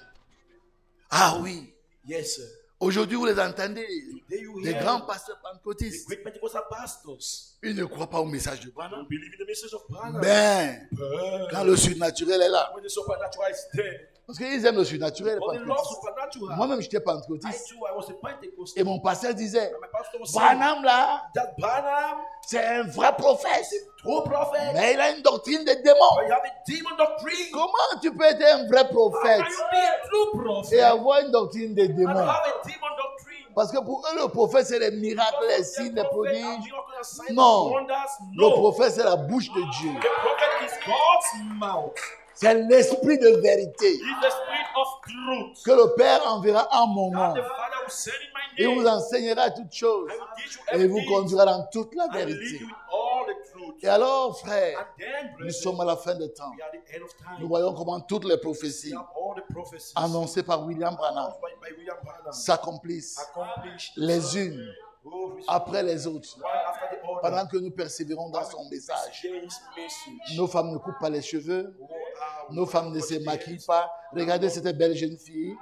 Ah oui, Yes, sir. aujourd'hui vous les entendez, There you les hear grands pasteurs the pentecôtistes, great Pentecostal pastors. ils ne croient pas au message de They Branham. don't believe in the message of Branham. Ben, But quand le surnaturel est là, when the supernatural is there, parce qu'ils aiment le surnaturel, les but they love pentecôtistes. supernatural. Moi-même, j'étais I pentecôtiste. too, I was a Pentecostal. Et mon pasteur disait, And my pastor was saying Branham là, that Branham c'est un vrai prophète. is a true prophet. Mais il a une doctrine de démon. But you have a demon doctrine. Comment tu peux être un vrai How prophète can you be a true prophet et avoir une doctrine de and démon? have a demon doctrine? Parce que pour eux, le prophète, c'est les miracles, les signes, les prodiges. prodiges. Non. Wonders, Le no. prophète, c'est la bouche de Dieu. The prophet is God's mouth. C'est l'esprit de vérité He is the spirit of truth. que le Père enverra en mon nom. And the Father will send in my Il name. vous enseignera toutes choses I will teach you et il vous everything. conduira dans toute la I will lead vérité. you in all the truth. Et alors, frère, And then, nous brethren, sommes à la fin des temps. we are at the end of time. Nous voyons comment toutes les prophéties We have all the prophecies annoncées par William Branham by William Branham s'accomplissent accomplished les unes one après les autres after the other. pendant que nous persévérons dans son message. James' message. Nos femmes ne coupent pas les cheveux, Oh, nos femmes ne se maquillent pas. Regardez cette belle jeune fille.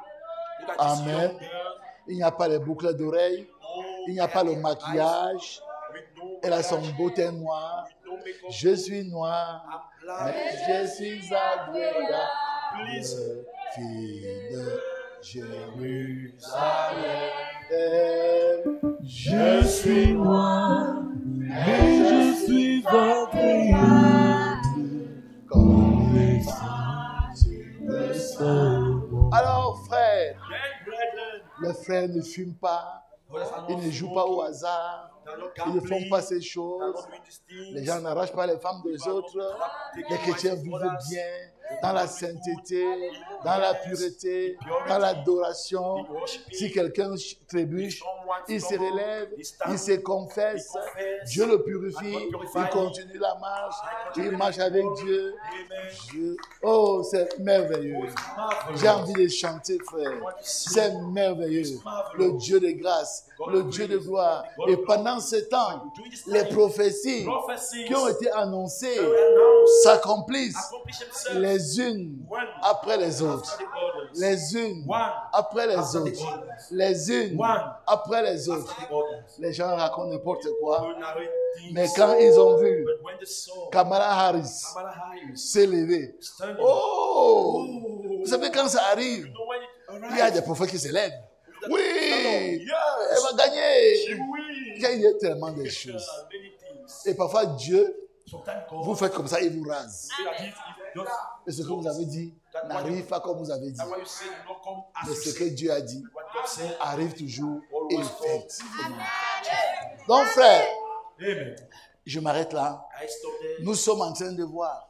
look at this Amen. young girl. Il n'y a pas les boucles d'oreilles, il n'y a pas le maquillage. With no Elle a son maquillage, beau teint noir. with no makeup. Je suis noir, I'm blind. mais je suis agréable. Please. Fille de Jérusalem. Je suis noir, mais je suis agréable comme les saints sur le sol. Alors, frère, Then, brethren, les frères ne fument pas, ils ne jouent pas au hasard, ils ne font pas ces choses. Les gens n'arrachent pas les femmes des autres. Les chrétiens vivent bien dans la sainteté, dans la pureté, dans l'adoration. Si quelqu'un trébuche, il se relève, il se confesse, Dieu le purifie, il continue la marche, il marche avec Dieu. Oh, c'est merveilleux. J'ai envie de chanter, frère. C'est merveilleux. Le Dieu de grâce, le Dieu de gloire. Et pendant ce temps, les prophéties qui ont été annoncées s'accomplissent les unes après les autres. Les unes après les autres. Les unes après les autres. Les gens racontent n'importe quoi. Mais quand ils ont vu Kamala Harris s'élever, oh, vous savez quand ça arrive, il y a des prophètes qui s'élèvent. Oui, elle va gagner. Il y a tellement de choses. Et parfois Dieu, vous faites comme ça, il vous rase. Et ce que vous avez dit n'arrive pas comme vous avez dit. Mais ce que Dieu a dit arrive toujours effectivement. Donc frère, je m'arrête là. Nous sommes en train de voir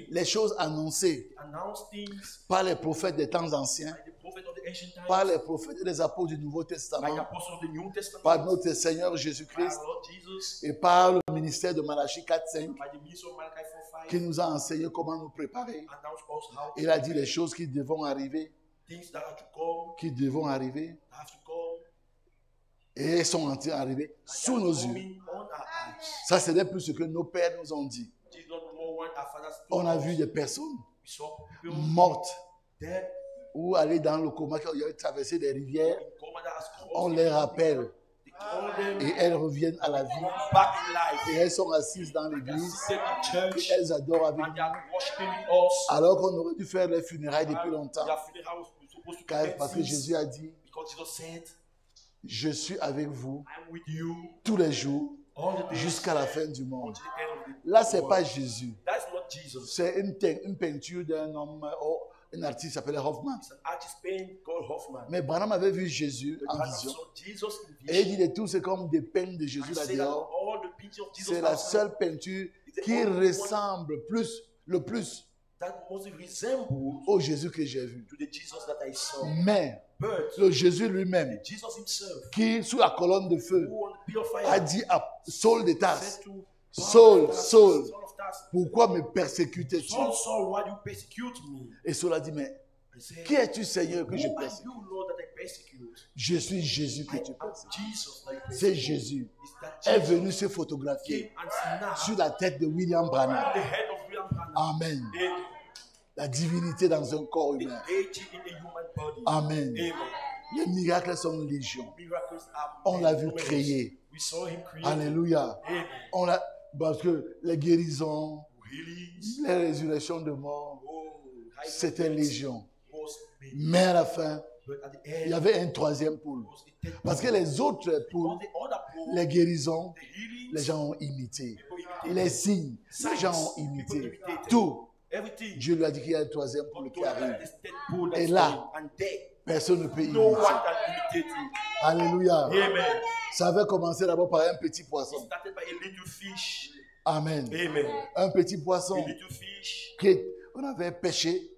les choses annoncées par les prophètes des temps anciens, par les prophètes et les apôtres du Nouveau Testament, par notre Seigneur Jésus-Christ et par le ministère de Malachie 4.5 qui nous a enseigné comment nous préparer. Il a dit les choses qui devront arriver, et elles sont en train d'arriver sous nos yeux. Ça, ce n'est plus ce que nos pères nous ont dit. On a vu des personnes mortes ou aller dans le coma, qui ont traversé des rivières. On les rappelle et elles reviennent à la vie. Et elles sont assises dans l'église et elles adorent avec nous. Alors qu'on aurait dû faire les funérailles depuis longtemps. Parce que Jésus a dit, je suis avec vous tous les jours jusqu'à la fin du monde. Là, ce n'est pas Jésus. C'est une peinture d'un homme, un artiste qui s'appelait Hoffman. Mais Branham avait vu Jésus en vision. Et il dit, tout c'est comme des peines de Jésus là-dehors. C'est la seule peinture qui ressemble le plus au Jésus que j'ai vu. Mais le Jésus lui-même, qui sous la colonne de feu, a dit à Saul de Tarse, Saul, Saul, pourquoi me persécutes-tu? Et Saul a dit, mais qui es-tu, Seigneur, que je persécute? Je suis Jésus que tu persécutes. C'est Jésus. Est venu se photographier sur la tête de William Branham. Amen. La divinité dans un corps humain. Amen. Les miracles sont légion. On l'a vu créer. Alléluia. Parce que les guérisons, les résurrections de mort, c'était légion. Mais à la fin, il y avait un troisième pôle. Parce que les autres pôles, les guérisons, les gens ont imité. Les signes, les gens ont imité. Tout. Dieu lui a dit qu'il y a un troisième pôle qui arrive. Et là, personne ne peut imiter. Alléluia. Ça avait commencé d'abord par un petit poisson. Amen. Un petit poisson qu'on avait pêché,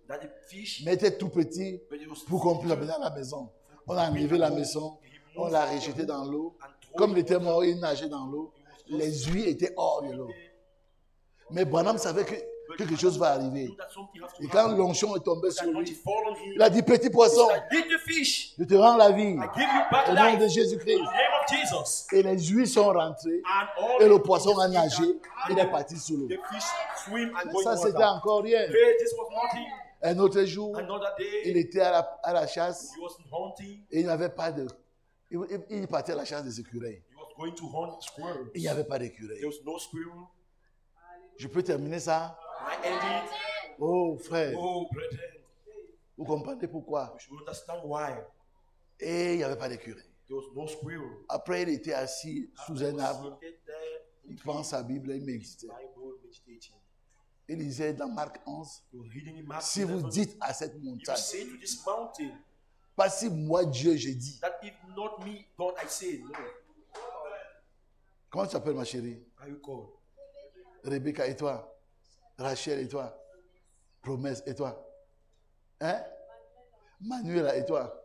mais était tout petit pour qu'on puisse l'amener à la maison. On a enlevé la maison, on l'a rejeté dans l'eau. Comme il était mort, il nageait dans l'eau. Les huiles étaient hors de l'eau. Mais Branham savait que quelque chose va arriver. Et quand l'onction est tombé sur lui, il a dit, petit poisson, je te rends la vie au nom de Jésus-Christ. Et les huiles sont rentrées et le poisson a nagé. Il est parti sous l'eau. Ça, c'était encore rien. Un autre jour, il était à la chasse et il n'avait pas de... Il partait à la chasse des écureuils. Il n'y avait pas d'écureuils. Je peux terminer ça? Oh frère, vous comprenez pourquoi? Et il n'y avait pas d'écureuil. Après, il était assis sous un arbre. Il prend sa Bible et il méditait. Il disait dans Marc 11, si vous dites à cette montagne, pas si moi Dieu j'ai dit. Comment tu t'appelles ma chérie? Rebecca et toi? Rachel et toi? Promesse et toi? Manuela et toi?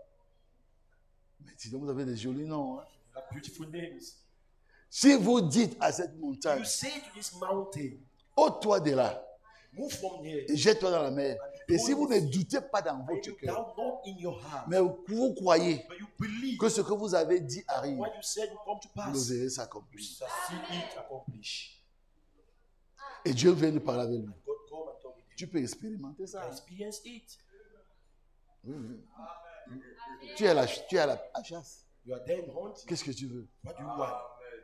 Mais sinon vous avez des jolis noms. have beautiful names. Si vous dites à cette You montagne, say to this mountain, ôte-toi de là move from here. et jette-toi dans la mer. Et si vous ne doutez pas dans And votre you cœur, doubt not in your heart, mais vous croyez but you believe que ce que vous avez dit arrive, what you said will come to vous pass. verrez You s'accomplir. shall see it accomplished. Et Dieu vient de parler avec lui. God come and talk with you. Tu peux expérimenter ça. Experience it. Oui, oui. Tu es à la chasse. You are there in hunting. Qu'est-ce que tu veux? What do you want?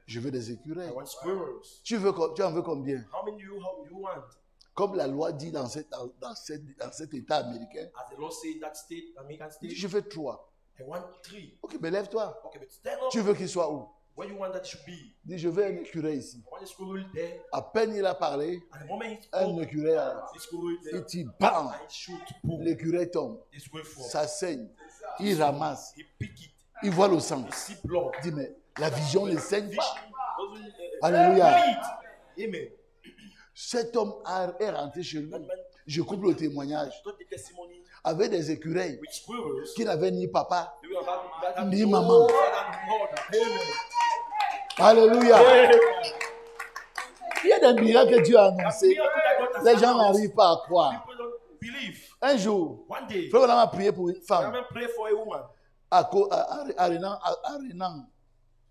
Je veux des I écureuils. want squirrels. Tu en veux combien? How many you want? Comme la loi dit dans cet État américain, As the Lord say in that state, American state, je veux 3. I want 3. Ok, mais lève-toi. Okay, but stand up. Tu veux qu'il soit où? Where you want that it should be? Dis, je veux un écureuil ici. I want a squirrel there. À peine il a parlé, At the moment he un spoke, écureuil, the squirrel there. il dit bam, I shoot, boom. l'écureuil tombe. The squirrel fall. Ça saigne. Il ramasse. He pick it. Il voit le sang. He see blood. Il dit, mais la vision ne saigne pas. Doesn't, Alléluia. bleed. Amen. Cet homme est rentré chez lui. That man Je coupe le témoignage. told the testimony Avec des écureuils with squirrels. qui n'avaient ni papa. They will have Ni no maman. father and mother. Amen. Alléluia. Amen. Il y a des miracles que Dieu a annoncés. Miracle that God has Les gens announced. n'arrivent pas à croire. People don't believe. Un jour, One day, Frère Branham a prié pour une femme Amen, pray for a woman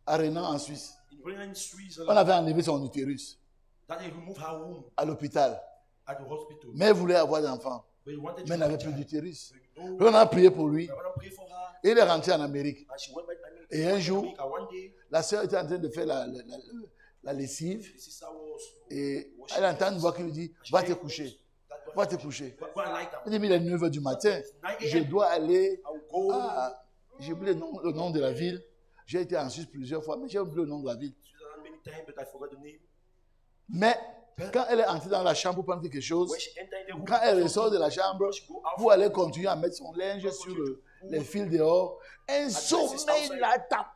à Renan en Suisse. in Brennan, On Switzerland, avait enlevé son utérus that they removed her womb à l'hôpital. at the hospital. Mais elle voulait avoir des enfants. But he wanted Mais to elle n'avait have a plus child. d'utérus. So, you know, On a prié pour lui. I want to pray for her. Et il est rentré en Amérique. And she went back to America. Et un jour, One day, la sœur était en train de faire la lessive. the sister was Et elle entend une voix qui lui dit, va te coucher. Va te coucher. Go and light Elle them. dit, mais il est 9 h du matin. Je dois aller I will go. j'ai oublié le nom de la ville. J'ai été en Suisse plusieurs fois, mais j'ai oublié le nom de la ville. Switzerland many times, but I forgot the name. Mais quand elle est entrée dans la chambre pour prendre quelque chose, When she entered in the room, quand elle ressort de la chambre she go out pour aller continuer à mettre son linge sur les fils dehors, un sommeil la tape,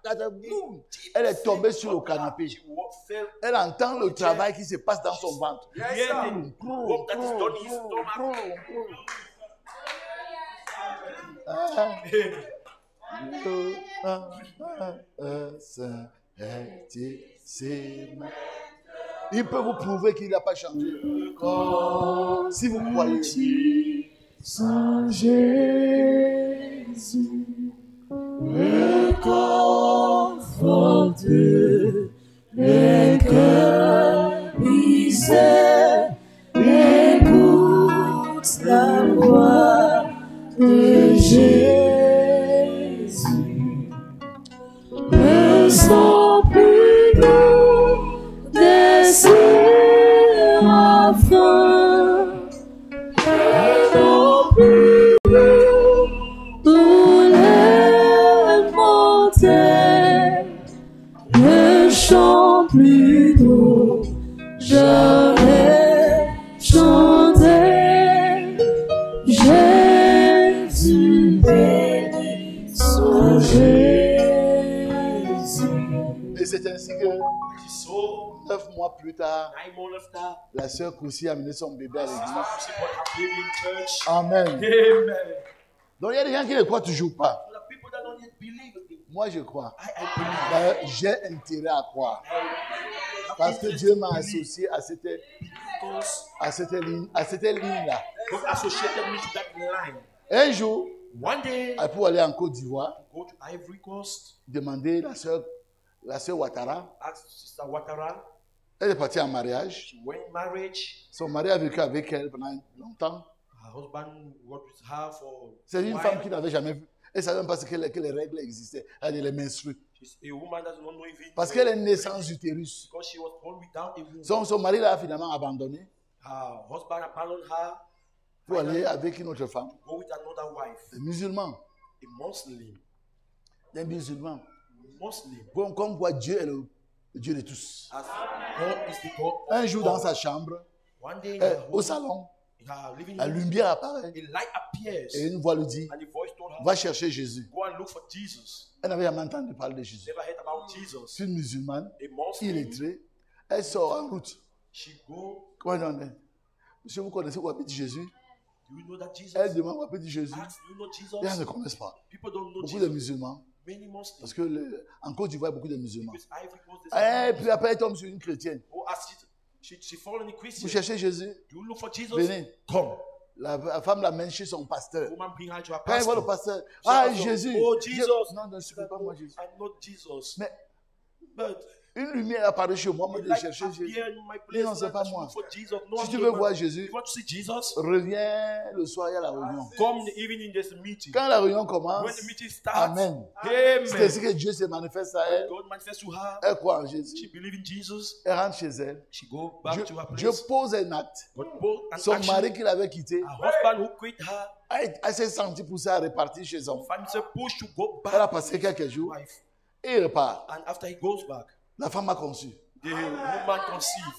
boum. Elle est tombée sur le canapé. She fell. Elle entend le travail qui se passe dans son ventre. Yes, the work that is done in his stomach. Il peut vous prouver qu'il n'a pas changé. Si vous croyez. Saint Jésus, réconforte les cœurs brisés, écoute la voix de Jésus, le sang plus doux des séraphins, et non plus lourd pour les mortels, le chant plus doux, j'aurais chanté, Jésus béni soit Jésus. Et c'est ainsi que So, 9 mois plus tard, 9 months after, la sœur Koussi a amené son bébé à l'église. she brought her baby in church. Amen. Amen. Donc il y a des gens qui ne croient toujours pas. The people that don't yet believe in me, Moi je crois. I believe. D'ailleurs, j'ai intérêt à croire. Parce que Dieu m'a associé à cette ligne-là. God associated me to that line. Un jour, One day, pour aller en Côte d'Ivoire, go to Ivory Coast, demander la sœur Ouattara. ask Sister Ouattara. Elle est partie en mariage. She went in marriage. Son mari a vécu avec elle pendant longtemps. Her husband worked with her for C'est une a femme while. qui n'avait jamais vu. Elle ne savait même pas que les règles existaient. Elle les menstrues. She's a woman that does not know even Parce qu'elle est née sans utérus. because she was born without a womb. Son mari l'a finalement abandonnée Her husband abandoned her pour aller avec une autre femme. to go with another wife, Des musulmans. a Muslim. Des musulmans. Muslim. Comme quoi Dieu est le Dieu de tous. As God is the God of Un jour dans all. sa chambre, One day in au her salon, living la room, lumière apparaît. a light appears Et une voix lui dit, and the voice told her, va chercher Jésus. go and look for Jesus. Elle n'avait jamais entendu parler de Jésus. Never heard about Jesus. C'est une musulmane, A Muslim. illettrée. Elle sort en route. She go, Comment on dit? Monsieur, vous connaissez où habite Jésus? do you know that Jesus? Elle demande où habite Jésus. Ask, do you know Les gens ne Jesus? connaissent pas. People don't know Beaucoup de Jesus. musulmans Many Muslims. Parce que en Côte d'Ivoire, il y a beaucoup de musulmans. Because Ivory Coast, there's Et puis après, il tombe sur une chrétienne. oh, as she fallen in Christian. Vous cherchez Jésus? You look for Jesus? Venez. Come. La femme l'amène chez son pasteur. Woman bring her to her Quand il voit le pastor. pasteur, ah She Jésus. Oh, Jesus. Non, ne suis pas moi Jésus. I'm not Jesus. Mais But une lumière apparaît chez moi, moi the de light chercher Jésus. appear in my Mais place. non, c'est and pas I moi. look for Jesus. No, Si I'm tu not veux man. voir Jésus, You want to see Jesus? reviens le soir, il y a la réunion. Come in the evening, there's a meeting. Quand la réunion When commence, the meeting starts, Amen. C'est Amen. ainsi que Dieu se manifeste à elle. God manifests to her. Elle croit en Jésus. She believes in Jesus. Elle rentre chez elle. She go back Dieu, to her Dieu place. pose un acte. But both an Son action. mari qui l'avait quitté, Her husband who quit her, elle s'est sentie poussée à repartir chez son. finds a push to go Elle a back passé to his quelques jours wife. et il repart. And after he goes back, La femme a conçu. the woman conceived.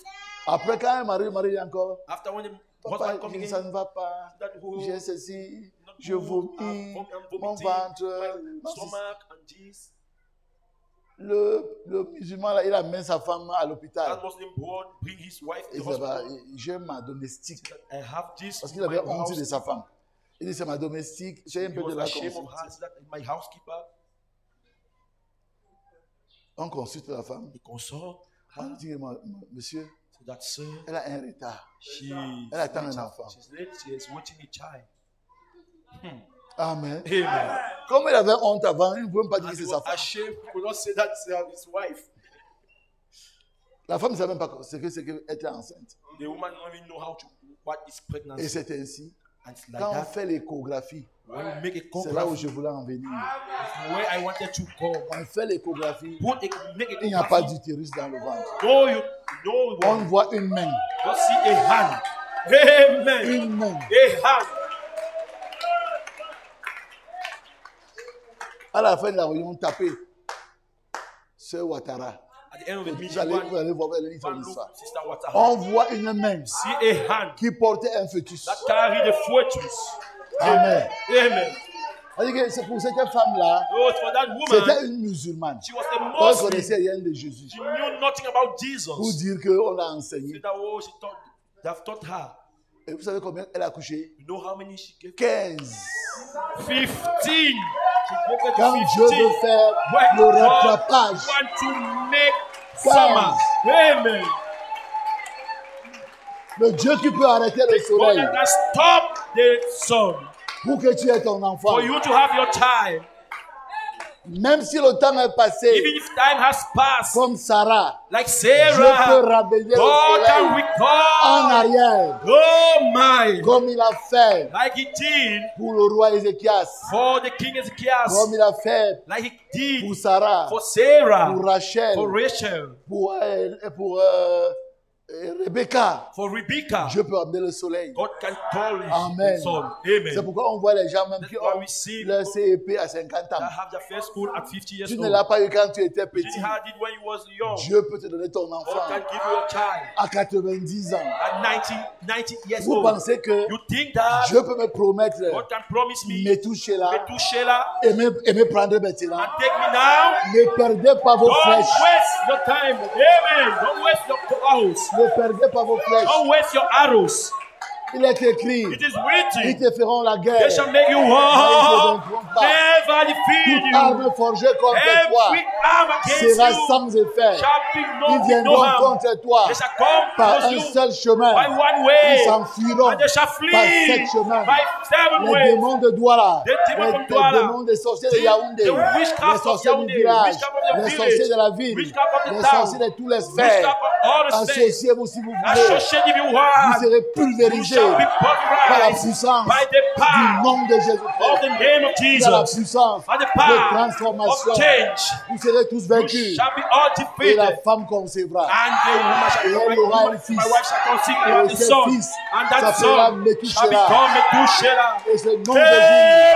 Après, quand un mari, le mari dit encore, After when the papa, husband comes ça again, ne va pas. that whole J'ai ceci, not je good, vomis, I'm mon vomiting, ventre. my Non, stomach and this. le musulman, là, il amène sa femme à That l'hôpital. Muslim boy bring his wife to Il the dit, bah, hospital. j'ai ma domestique. I have this. Parce qu'il avait my honte de house- sa femme. Il dit, c'est ma domestique, j'ai un He peu de was la ashamed of consulte. her. He said, my housekeeper. On consulte la femme. He consult On her. dit, monsieur, So that sir, elle a un retard. she Elle attend un enfant. she's late. She is waiting a child. Amen. Amen. Comme il avait honte avant, il ne pouvait pas dire And que he c'est sa was femme. ashamed. He could not say that to his wife. La femme ne savait même pas ce que c'est qu'elle était enceinte. The woman don't even know how to what is Et pregnancy. c'est ainsi. And it's like Quand on that. fait l'échographie, When we make a c'est là où echography, je voulais en venir. where I wanted to go, On fait l'échographie, make il n'y a pas echography. d'utérus dans le ventre. No, you no On one. voit une main. Just see a hand. Amen. Une main. A hand. À la fin de la réunion, tapez Sœur Ouattara. At the end of the Vous meeting, allez one voir elle lit son look, histoire. Sister Watara. On voit une main See a hand qui portait un fœtus. that carry the fetus. Amen. Amen. C'est-à-dire que c'est pour cette femme-là, Oh, for that woman, c'était une musulmane. she was a Elle ne Muslim. connaissait rien de Jésus. She knew nothing about Pour Jesus. dire qu'on a enseigné. See that oh, she taught, they have taught her. Et vous savez combien elle a couché? You know how many she gave? 15. 15. She gave her Quand Dieu 15. veut faire When le God rattrapage, want to make summer. Amen. le Dieu qui peut arrêter le God soleil that can stop the sun pour que tu aies ton enfant, for you to have your child. même si le temps est passé, Even if time has passed, comme Sarah, like Dieu peut Sarah, ramener le God can soleil en recall. arrière, Oh my. comme il a fait Like he did pour le roi Ézéchias, for the king Ezekiel. comme il a fait Like he did pour Sarah, for Sarah, pour Rachel, for Rachel, pour Rebecca. for Rebecca. Dieu peut ramener le soleil. God can call Amen. his son. C'est Amen. pourquoi on voit les gens même That's qui why ont we see leur CEP à 50 ans. that have their first school at 50 years Tu old. ne l'as pas eu quand tu étais You petit. didn't have it when you was young. Dieu peut te donner ton God enfant can give you a child à 90 ans. at 90 years Vous old. pensez que You think that Dieu peut me promettre God can promise me, me toucher là me toucher là, et me prendre maintenant? and take me now? Ne perdez pas vos Don't flèches. waste your time. Amen. Don't waste your arrows. Ne perdez pas vos flèches. Don't waste your arrows. Il est écrit, It is ils written. te feront la guerre. They shall make you war. Never defeat Toute you. arme forgée contre toi Every arm against sera you sans effet. shall be Ils no viendront harm. contre toi They shall come par towards un you seul chemin. by one Ils way, s'enfuiront and they shall par flee 7 chemins. by 7 Les ways. démons de Douala, Les démons les de Douala, démons des sorciers de Yaoundé, the witchcraft les sorciers of du Yaoundé, village, witchcraft of the les village, sorciers de la ville, witchcraft of the les town, sorciers de tous les sphères. Witchcraft of all the states. Associez-vous si vous voulez. Associate if you Vous want. serez You pulvérisés shall be par la pulverized puissance by the du power nom de of Jésus-Christ. the name of Par la Jesus, puissance by the de power transformation. of change. Vous serez tous You vaincus. shall be all Et la defeated. femme concevra. And the woman shall Et elle aura un fils. my wife shall conceive Et and have a ce son, fils and that s'appellera son Methuselah. shall become Methuselah. Et ce nom de Jésus,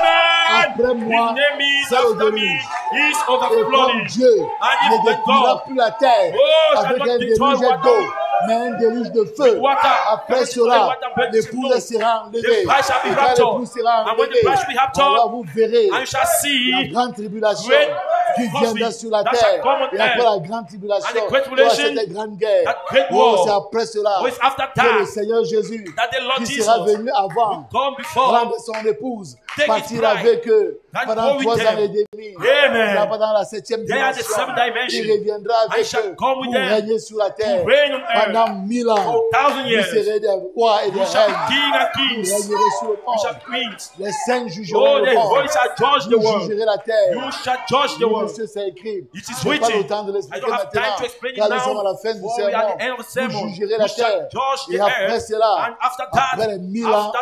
après Amen. moi, His name is c'est after au me. déluge. He is Et comme overflowing. Dieu And ne if the détruira God plus la terre Oh, avec shall not un destroy déluge water d'eau, mais un déluge de feu, water, après and cela, water breaks l'épouse the sera enlevée. The bride shall be Et quand raptured. l'épouse sera And when the enlevée, bride shall be raptured, alors vous verrez and you shall la see grande tribulation great qui viendra sur la that shall terre. come on Et après earth. la grande tribulation, And the great il y aura tribulation, cette grande guerre. that great Oh, war. c'est après cela Oh, it's after que le that Seigneur Jésus, that the Lord qui sera Jesus venu avant, come before prendre son épouse partir avec eux pendant 3 ans et demi. Là, pendant la 7e dimension, il reviendra avec eux pour régner sur la terre. Pendant 1000 ans, vous serez des rois et des reines. Vous régnerez sur le monde. Les saints jugeront le monde. Vous jugerez la terre. Monsieur, c'est écrit. Je n'ai pas le temps de l'expliquer maintenant, car nous sommes à la fin du sermon. Vous jugerez la terre. Et après cela, après les 1000 ans,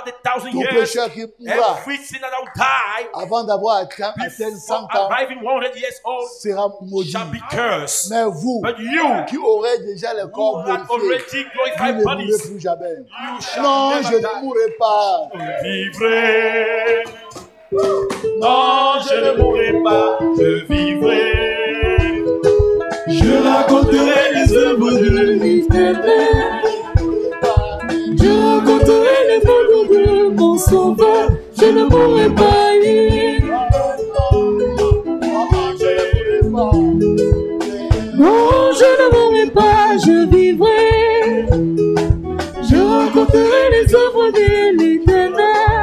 tout pécheur qui mourra avant d'avoir atteint 100 ans sera maudit. Mais vous, qui aurez déjà le corps glorifié, vous ne mourrez plus jamais. Non, je ne mourrai pas. Je vivrai. Non, je ne mourrai pas, je vivrai. Je raconterai les œuvres de l'Éternel. Je raconterai les bonheurs de mon sauveur. Je ne mourrai pas. Non, je ne mourrai pas, je vivrai. Je raconterai les œuvres de l'Éternel.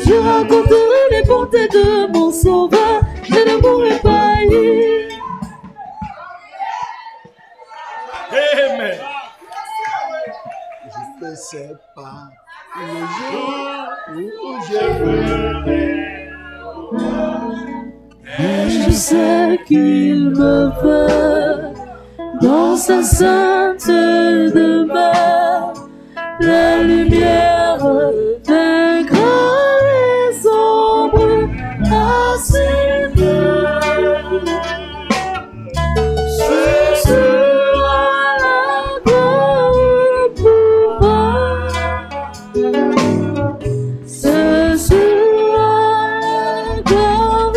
Je raconterai les bontés de mon sauveur. Je ne mourrai pas. Amen. Je ne sais pas le jour où je verrai. Et je sais qu'il me veut dans sa sainte demeure. La lumière vaincra les ombres à ses mains. Ce sera la gloire pour moi. Ce sera la gloire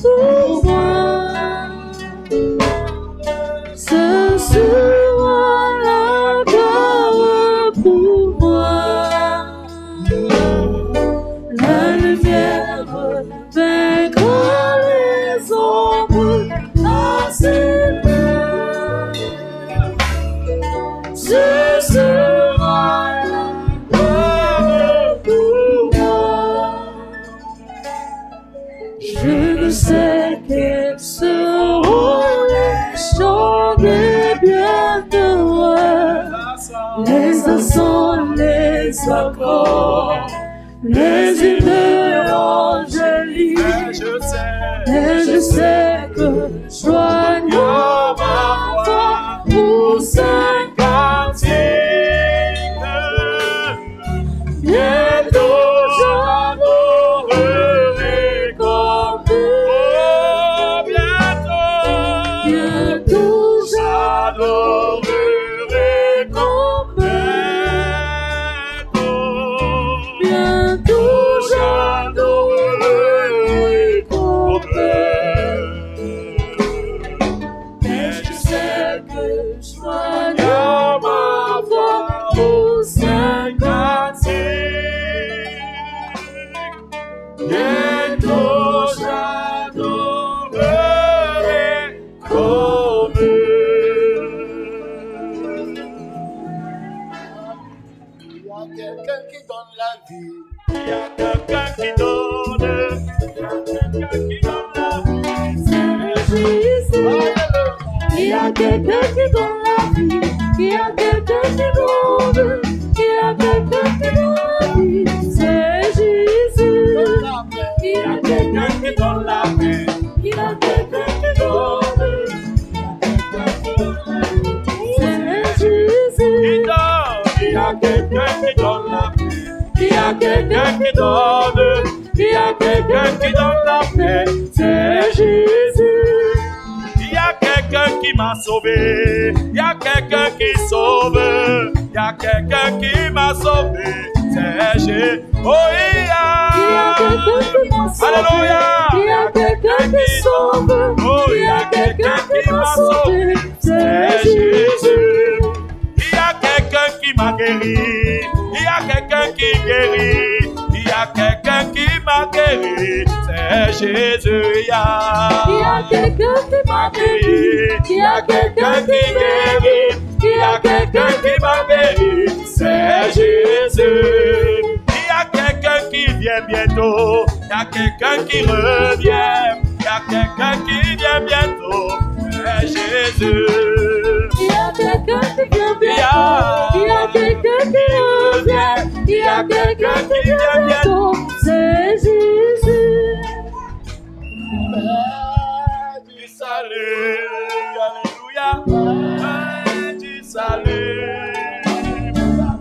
pour moi. Ce sera la gloire pour moi. La lumière vaincra les ombres à ses mains. Ce sera la gloire pour moi. Je ne sais quels seront les chants des bienheureux, les accents, les accords, les hymnes angéliques. Et je sais que joignant ma voix pour ce cantique, bientôt j'adorerai comme eux. Bientôt j'adorerai comme eux. Bientôt j'adorerai comme eux. Et je sais que joignant ma voix pour ce cantique, bientôt j'adorerai comme eux. Il y a quelqu'un qui donne la vie. Il y a quelqu'un qui donne. Il y a quelqu'un qui donne la vie. C'est Jésus. Il y a quelqu'un qui donne la vie. Il y a quelqu'un qui donne. Il y a quelqu'un qui donne la vie. C'est Jésus. Il y a quelqu'un qui donne la vie. Il y a quelqu'un qui donne. C'est Jésus. Il y a quelqu'un qui donne la paix. Il y a quelqu'un qui donne. Il y a quelqu'un qui donne la paix. C'est Jésus. Il y a quelqu'un qui m'a sauvé. Il y a quelqu'un qui sauve. Il y a quelqu'un qui m'a sauvé. C'est Jésus. Oh, il y a quelqu'un qui m'a sauvé. Alléluia. Il y a quelqu'un qui sauve. Oh, il y a quelqu'un qui m'a sauvé. C'est Jésus. Il y a quelqu'un qui m'a guéri. Il y a quelqu'un qui guérit. Il y a quelqu'un qui m'a guéri. C'est Jésus. Il y a quelqu'un qui m'a guéri. Il y a quelqu'un qui guérit. Il y a quelqu'un qui m'a guéri. C'est Jésus. Il y a quelqu'un qui vient bien a quelqu'un qui revient. Il y a quelqu'un qui vient bientôt. C'est Jésus. Il y a quelqu'un qui vient bientôt. Il y a quelqu'un qui revient. Il y a quelqu'un qui vient bientôt. C'est Jésus. Père du salut. Alléluia. Père du salut.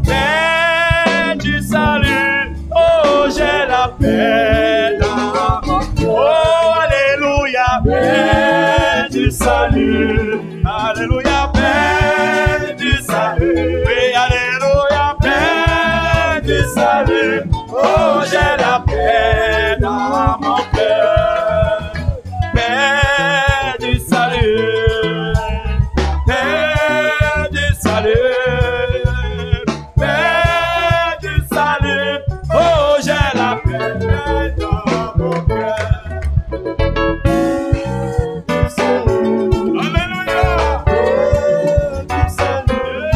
Père du salut. Oh, j'ai la paix dans mon cœur. Oh, alléluia. Père du salut. Alléluia. Père du salut. Oui, alléluia. Père du salut. Oh, j'ai la paix dans mon cœur. Père du salut. Père du salut. Père du salut. Oh, j'ai la paix dans mon cœur. Alléluia. Père du salut.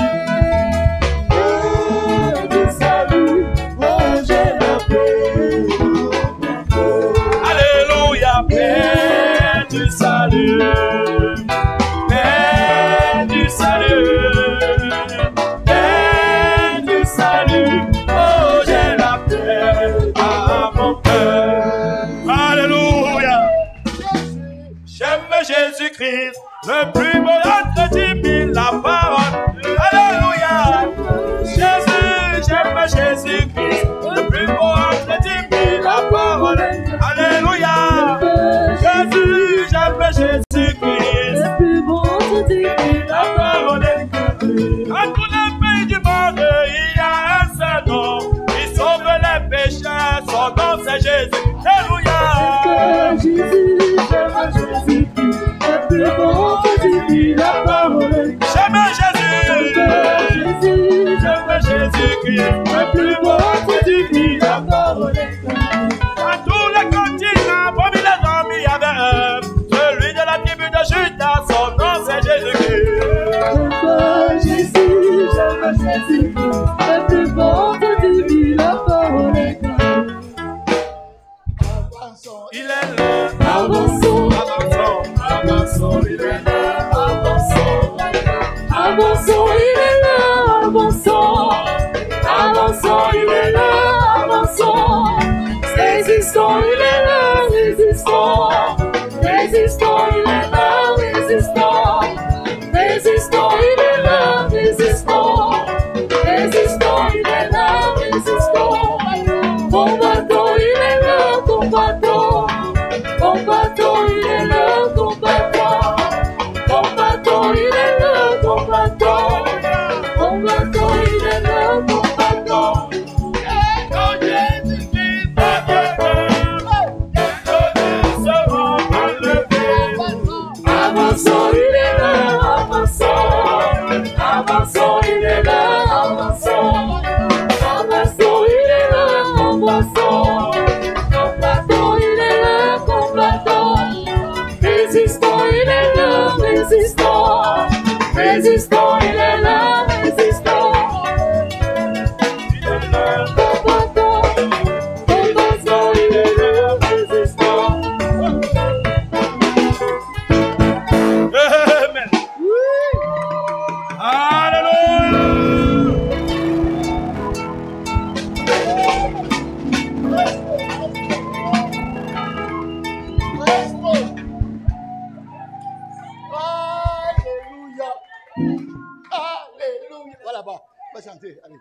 Père du salut. Oh, j'ai la paix dans mon cœur. Alléluia, Père du salut. Père du salut. Père du salut. Oh, j'ai la paix à mon cœur. Alléluia. J'aime Jésus-Christ, le plus beau entre 10 000, la parole. Alléluia. Jésus, j'aime Jésus-Christ, le plus beau entre 10 000, la parole. Alléluia. Jésus, j'aime Jésus-Christ, Le plus beau de Dieu. la parole. À tous les pays du monde, il y a un seul nom qui sauve les pécheurs. Son nom, c'est Jésus. Alléluia. Jésus, j'aime Jésus, le plus beau de Dieu, la parole. J'aime Jésus. Jésus, J'aime Jésus-Christ, le plus beau de Dieu, la parole. à tous les continents, parmi les hommes, il y avait un. Celui de la tribu de Judas, son nom c'est Jésus-Christ. J'aime Jésus, j'aime Jésus, le plus beau de Dieu, la parole. Il est là. Avançons, Avançons, il est là. avançons, avançons, il est là, avançons, avançons, il est là, avançons, résistons, il est là, résistons, résistons, il est là, résistons, résistons, il est là, résistons, résistons, il est là, résistons, combattons, il est là, combattons, combattons, il est là, combattons, combattons, il est là, combattons, combattons, il est là, combattons. Quand Jésus-Christ va venir, nous serons enlevés. Avançons, il est là, avançons, avançons, il est là, avançons, avançons, il est là, avançons, combattons, il est là, combattons, résistons, il est là, résistons, résistons, il est là, résistons, combattons, combattons, il est là, résistons. Amen. Alléluia. Alléluia. Alléluia. Voilà, bah, va chanter, allez.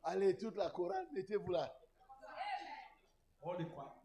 Allez, toute la chorale, mettez-vous là. On les croit.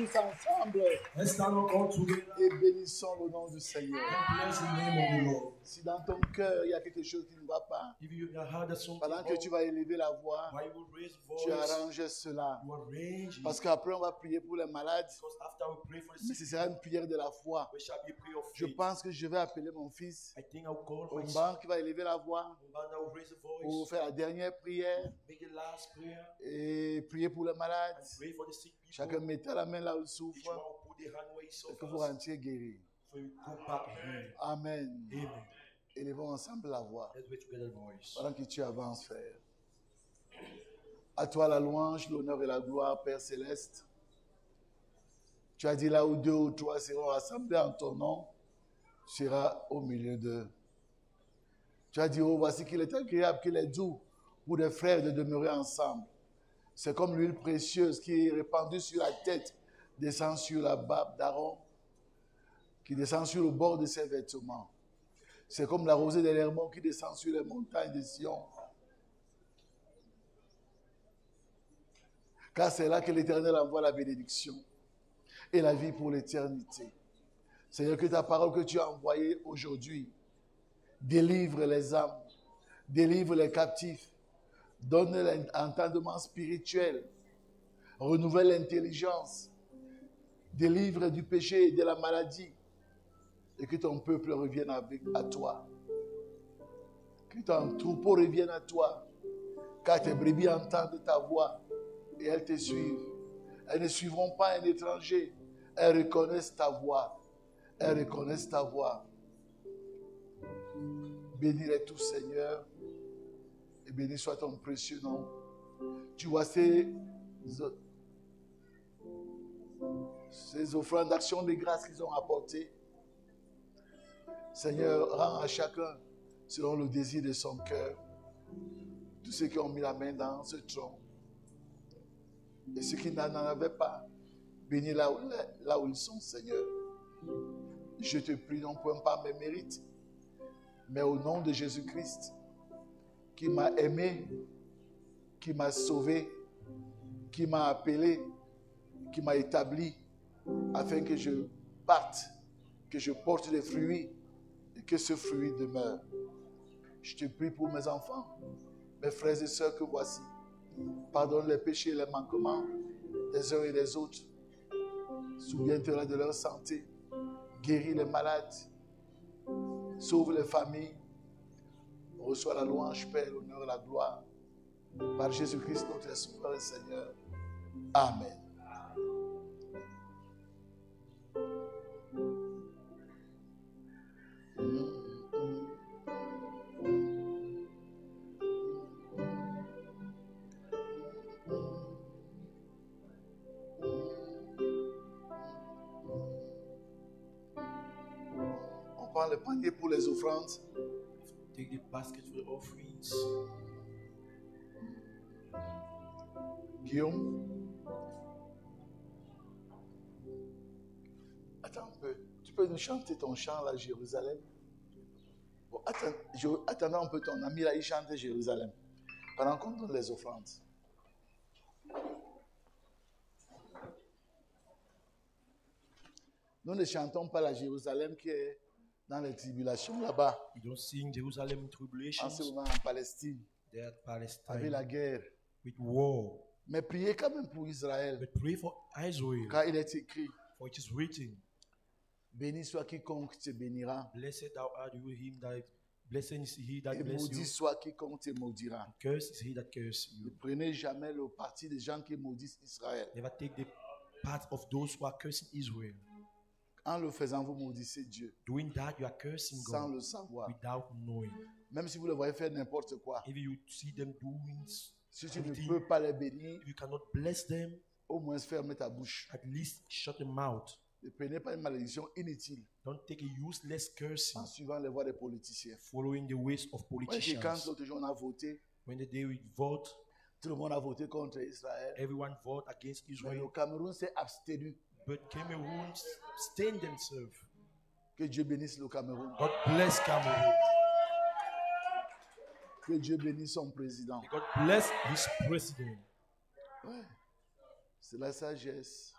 tous ensemble Let's stand up all together et bénissons le nom du Seigneur. and bless the name of the Lord. Si dans ton cœur il y a quelque chose qui ne va pas, If you have heard something pendant que tu vas élever la voix, why you will raise tu voice, arranges cela. you arrange Parce it. qu'après on va prier pour les malades, Because after we pray for the mais sick, ce sera une prière de la foi. we shall be prayer of Je faith. pense que je vais appeler mon fils, I think I'll call my son. Omban, qui va élever la voix Umbanda will raise a pour voice, faire la dernière prière make the last prayer, et prier pour les malades. and pray for the sick people. Chacun mettra la main là où il Each souffre one will put their hand where he et que vous suffers, rentiez guéri. so you go back here. Amen. Amen. Élevons ensemble la voix Let's pray together voice. pendant que tu avances, frère. À toi la louange, l'honneur et la gloire, Père céleste. Tu as dit là où 2 ou 3 seront rassemblés en ton nom, tu seras au milieu d'eux. Tu as dit, oh, voici qu'il est agréable, qu'il est doux pour des frères de demeurer ensemble. C'est comme l'huile précieuse qui est répandue sur la tête, descend sur la barbe d'Aaron, qui descend sur le bord de ses vêtements. C'est comme la rosée de l'Hermon qui descend sur les montagnes de Sion. Car c'est là que l'Éternel envoie la bénédiction et la vie pour l'éternité. Seigneur, que ta parole que tu as envoyée aujourd'hui délivre les âmes, délivre les captifs, donne l'entendement spirituel, renouvelle l'intelligence, délivre du péché et de la maladie, et que ton peuple revienne à toi. Que ton troupeau revienne à toi, car tes brebis entendent ta voix et elles te suivent. Elles ne suivront pas un étranger, elles reconnaissent ta voix. Elles reconnaissent ta voix. Bénis-les tous, Seigneur, et béni soit ton précieux nom. Tu vois ces offrandes d'action de grâce qu'ils ont apportées. Seigneur, rends à chacun selon le désir de son cœur. Tous ceux qui ont mis la main dans ce tronc. Et ceux qui n'en avaient pas, bénis là où ils sont, Seigneur. Je te prie non point par mes mérites, mais au nom de Jésus-Christ, qui m'a aimé, qui m'a sauvé, qui m'a appelé, qui m'a établi, afin que je parte, que je porte des fruits, et que ce fruit demeure. Je te prie pour mes enfants, mes frères et sœurs que voici. Pardonne les péchés et les manquements des uns et des autres. Souviens-toi de leur santé. Guéris les malades. Sauve les familles. Reçois la louange, Père, l'honneur et la gloire. Par Jésus-Christ, notre Sauveur et Seigneur. Amen. On prend le panier pour les offrandes. Take the basket for the offerings. Guillaume. Attends un peu. Tu peux nous chanter ton chant là, Jérusalem? Bon, attendons un peu ton ami là, il chante Jérusalem. Pendant qu'on donne les offrandes. Nous ne chantons pas la Jérusalem qui est dans les tribulations là-bas. You don't sing Jerusalem in En tribulations. ce moment en Palestine, They are avec Palestine la guerre. with war. Mais priez quand même pour Israël, But pray for Israel, car il est écrit, for it is written, béni soit quiconque te bénira, blessed thou art you him that blessed is he that et bless you, maudit soit quiconque te maudira. cursed is he that curses Ne you. prenez jamais le parti des gens qui maudissent Israël. Never take the part of those who are cursing Israel. En le faisant, vous maudissez Dieu, Doing that, you are cursing sans God le savoir. without knowing. Même si vous le voyez faire n'importe quoi, If you see them doing si tu ne something, peux pas les bénir, if you cannot bless them, au moins ferme ta bouche. at least shut them out. Ne prenez pas une malédiction inutile Don't take a useless cursing, en suivant les voies des politiciens. following the ways of Quand politicians. l'autre jour on a voté, When the day we vote, tout le monde a voté contre Israël. everyone vote against Mais le Israel. Cameroun s'est abstenu. But Cameroon stand themselves. Que Dieu bénisse le Cameroun. God bless Cameroon. Que Dieu bénisse son président. God bless his president. Ouais. C'est la sagesse.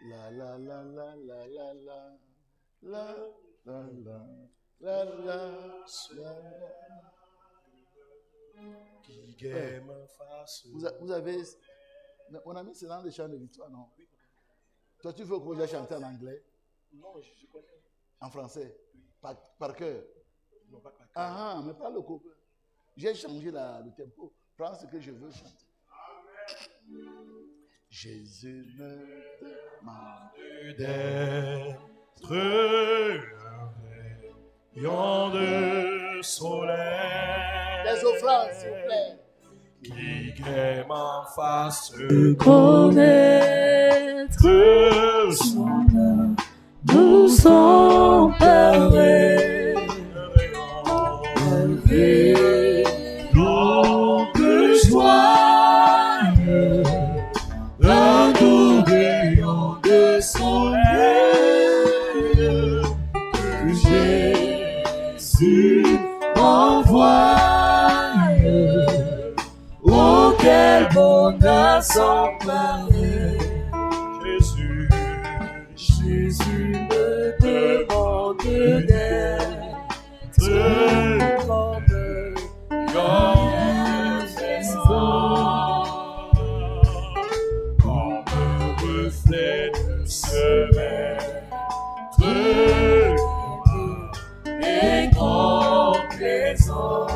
La la la la la la la la la la la. Vous avez... Mon ami, c'est dans les chants de victoire, non? Toi, tu veux qu'on chanter en anglais? Non, je connais. En français? Par cœur? Non, pas par cœur. Ah, mais pas le copain. J'ai changé le tempo. Prends ce que je veux chanter. Jésus me demande d'être rayon de soleil. Les offrandes, s'il vous plaît. Qui aime en face connaître son âme, nous emparer, rayon de joie, un doux rayon de soleil que Jésus envoie. Oh, quel bonheur sans pareil. Jésus me demande d'être comme comme reflet de ce maître et grand plaisant.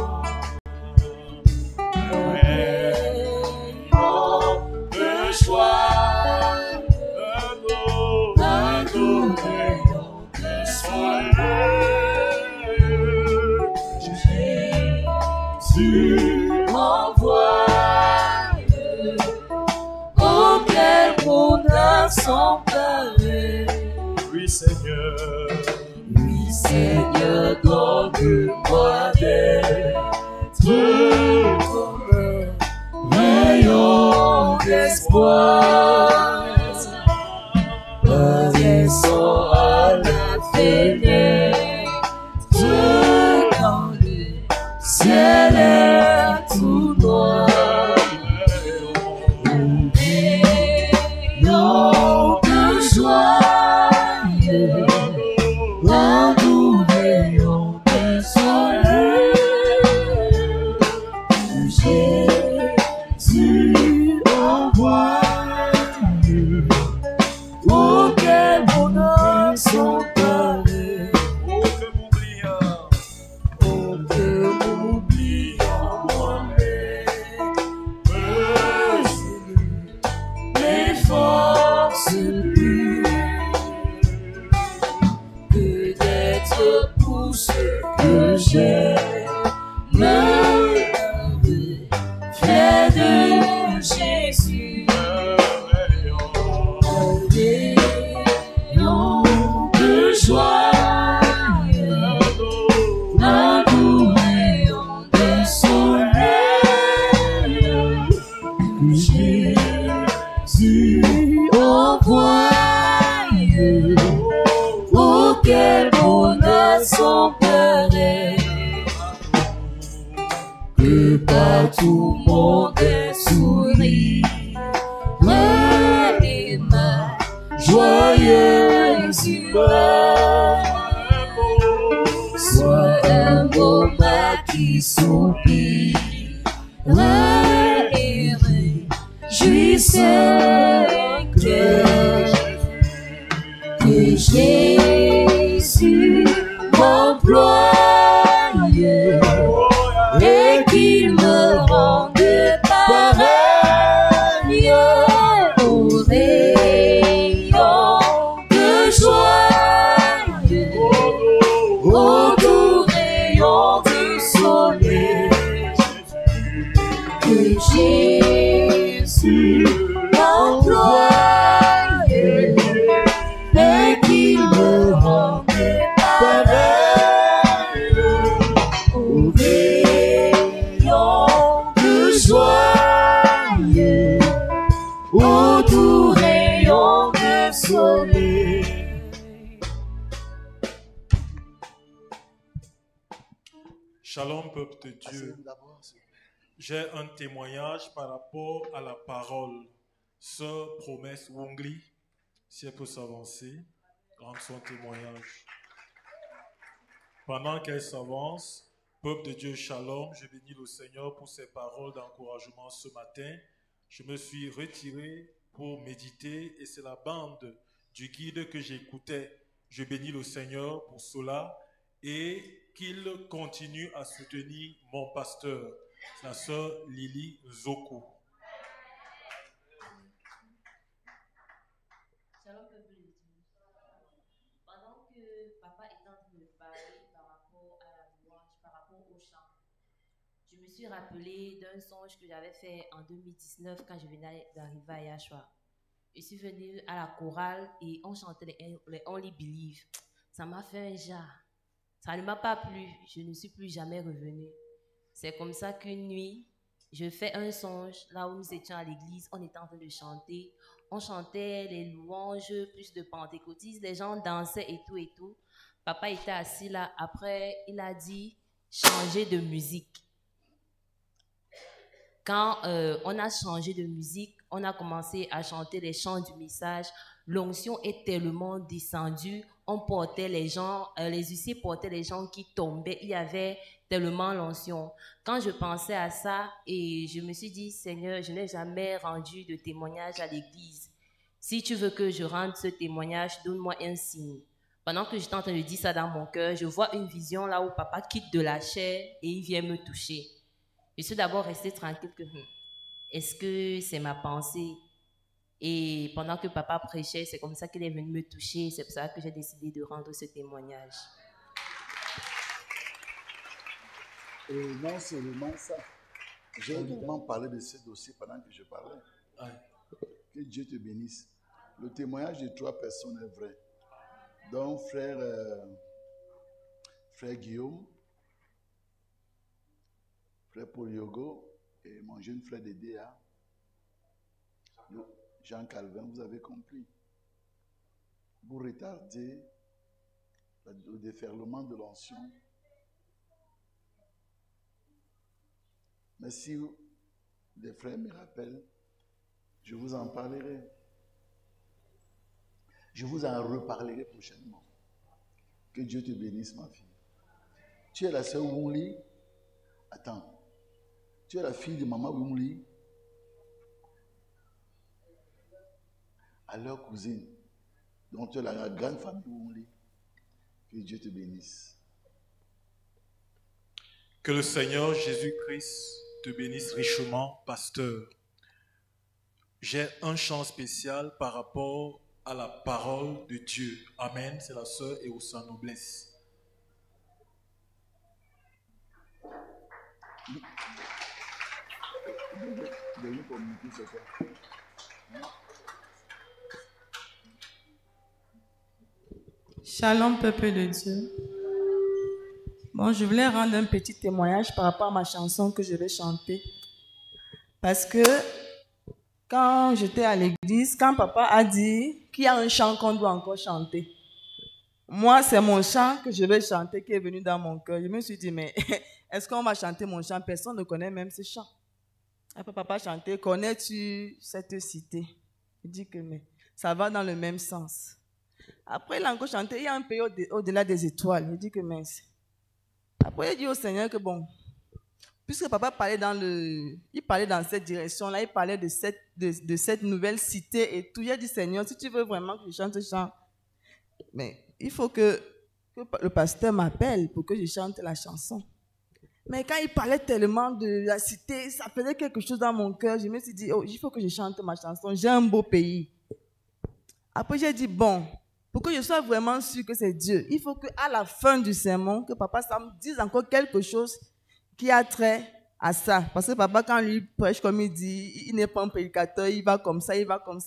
Jésus m'envoie. Oh, quel bonheur sans pareil. Oui, Seigneur. Oui, Seigneur, donne-moi d'être comme un rayon d'espoir. Descends à la fenêtre quand le ciel est tout noir. Rayon de joie, un doux rayon de soleil. Jésus envoie. Oh, quel bonheur sans pareil. Oh, que m'oubliant. Oh, que m'oubliant moi-même, mes forces plus que d'être pour ce que j'aime, fait de Jésus. Joie, un doux rayon de soleil que Jésus envoie. Oh, quel bonheur sans pareil, que partout mon sourit, et ma joyeuse humeur. Sois un beau mât qui soupire et réjouisse un cœur. Que Jésus m'emploie et qu'il me rende pareil au rayon de joie, au doux rayon du soleil. Que Jésus m'emploie et qu'il me rende pareil au rayon de joie, au doux rayon de soleil. Shalom, peuple de Dieu. J'ai un témoignage par rapport à la parole. Sœur Promesse Wongli, Si elle peut s'avancer, rendre son témoignage. Pendant qu'elle s'avance, peuple de Dieu, shalom, je bénis le Seigneur pour ses paroles d'encouragement ce matin. Je me suis retiré pour méditer et c'est la bande du guide que j'écoutais. Je bénis le Seigneur pour cela et qu'il continue à soutenir mon pasteur, sa sœur Lily Zoku. Shalom, peuple de Dieu. Pendant que papa est en train de parler par rapport à la louange, par rapport au chant, je me suis rappelé d'un songe que j'avais fait en 2019 quand je venais d'arriver à Yashua. Je suis venue à la chorale et on chantait les Only Believe. Ça m'a fait un jas. Ça ne m'a pas plu. Je ne suis plus jamais revenue. C'est comme ça qu'une nuit, je fais un songe. Là où nous étions à l'église, on était en train de chanter. On chantait les louanges, plus de pentecôtistes. Les gens dansaient et tout et tout. Papa était assis là. Après, il a dit changer de musique. Quand on a changé de musique, on a commencé à chanter les chants du message. L'onction est tellement descendue. On portait les gens, les huissiers portaient les gens qui tombaient. Il y avait tellement l'onction. Quand je pensais à ça, et je me suis dit, Seigneur, je n'ai jamais rendu de témoignage à l'église. Si tu veux que je rende ce témoignage, donne-moi un signe. Pendant que j'étais en train de dire ça dans mon cœur, je vois une vision là où papa quitte de la chair et il vient me toucher. Je suis d'abord restée tranquille que, est-ce que c'est ma pensée? Et pendant que papa prêchait, c'est comme ça qu'il est venu me toucher. C'est pour ça que j'ai décidé de rendre ce témoignage. Et non seulement ça, j'ai également parlé de ce dossier pendant que je parlais. Que Dieu te bénisse. Le témoignage de 3 personnes est vrai. Donc, frère Guillaume, frère Paul Yogo et mon jeune frère Dédéa, Jean Calvin, vous avez compris. Vous retardez le déferlement de l'onction. Mais si les frères me rappellent, je vous en parlerai. Je vous en reparlerai prochainement. Que Dieu te bénisse, ma fille. Tu es la sœur Wungli. Attends. Tu es la fille de maman Wungli. À leur cousine. Donc tu es la grande famille Wungli. Que Dieu te bénisse. Que le Seigneur Jésus-Christ te bénisse richement, pasteur. J'ai un chant spécial par rapport à la parole de Dieu. Amen. C'est la sœur Eoussa Noblesse. Shalom, peuple de Dieu. Bon, je voulais rendre un petit témoignage par rapport à ma chanson que je vais chanter. Parce que quand j'étais à l'église, quand papa a dit qu'il y a un chant qu'on doit encore chanter, moi, c'est mon chant que je vais chanter qui est venu dans mon cœur. Je me suis dit, mais est-ce qu'on va chanter mon chant? Personne ne connaît même ce chant. Après, papa chantait, connais-tu cette cité? Il dit que mais ça va dans le même sens. Après, il a encore chanté, il y a un pays au-delà des étoiles. Il dit que mince. Après, il dit au Seigneur que bon, puisque papa parlait dans cette direction-là, il parlait de cette nouvelle cité et tout. Il a dit, Seigneur, si tu veux vraiment que je chante ce chant, mais il faut que le pasteur m'appelle pour que je chante la chanson. Mais quand il parlait tellement de la cité, ça faisait quelque chose dans mon cœur. Je me suis dit, oh, il faut que je chante ma chanson. J'ai un beau pays. Après, j'ai dit, bon, pour que je sois vraiment sûr que c'est Dieu, il faut qu'à la fin du sermon, que papa Sam dise encore quelque chose qui a trait à ça. Parce que papa, quand lui prêche, comme il dit, il n'est pas un prédicateur, il va comme ça.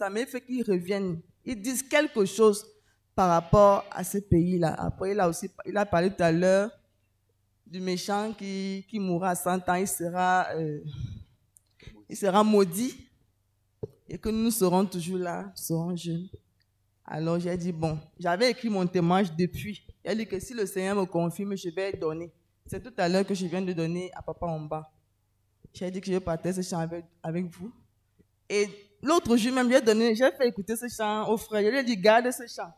Mais il faut qu'il revienne. Il dise quelque chose par rapport à ce pays-là. Après, il a parlé tout à l'heure du méchant qui mourra à 100 ans. Il sera maudit. Et que nous serons toujours là, nous serons jeunes. Alors j'ai dit, bon, j'avais écrit mon témoignage depuis. Il a dit que si le Seigneur me confirme, je vais donner. C'est tout à l'heure que je viens de donner à papa en bas. J'ai dit que je partais ce chant avec vous. Et l'autre jour même, j'ai fait écouter ce chant au frère. Je lui ai dit, garde ce chant.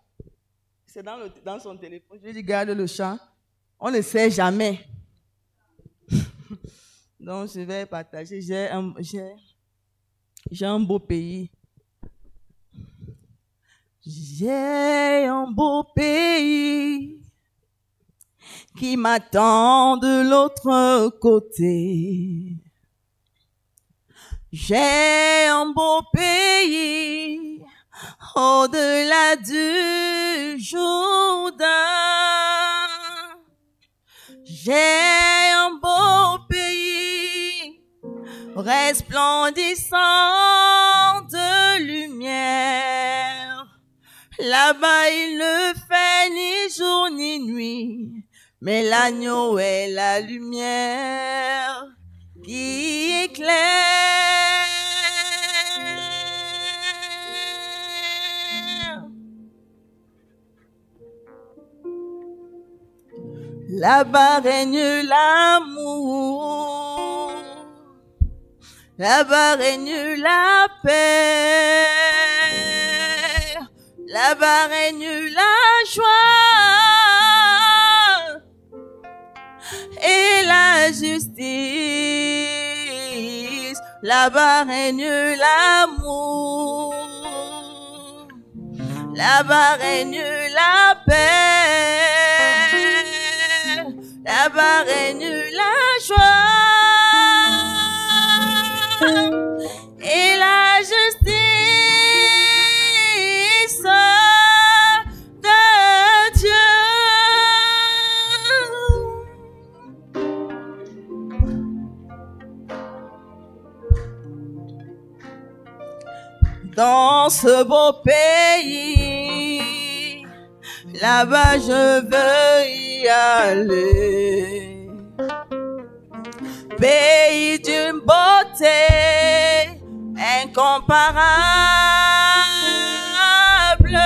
C'est dans son téléphone. Je lui ai dit, garde le chant. On ne sait jamais. Donc, je vais partager. J'ai un beau pays. J'ai un beau pays qui m'attend de l'autre côté. J'ai un beau pays au-delà du Jourdain. J'ai un beau pays resplendissant de lumière. Là-bas, il ne fait ni jour ni nuit, mais l'agneau est la lumière qui éclaire. Là-bas règne l'amour, là-bas règne la paix, là-bas règne la joie et la justice. Là-bas règne l'amour, là-bas règne la paix, là-bas règne la joie et la justice de Dieu. Dans ce beau pays, là-bas je veux y aller. Pays d'une beauté incomparable,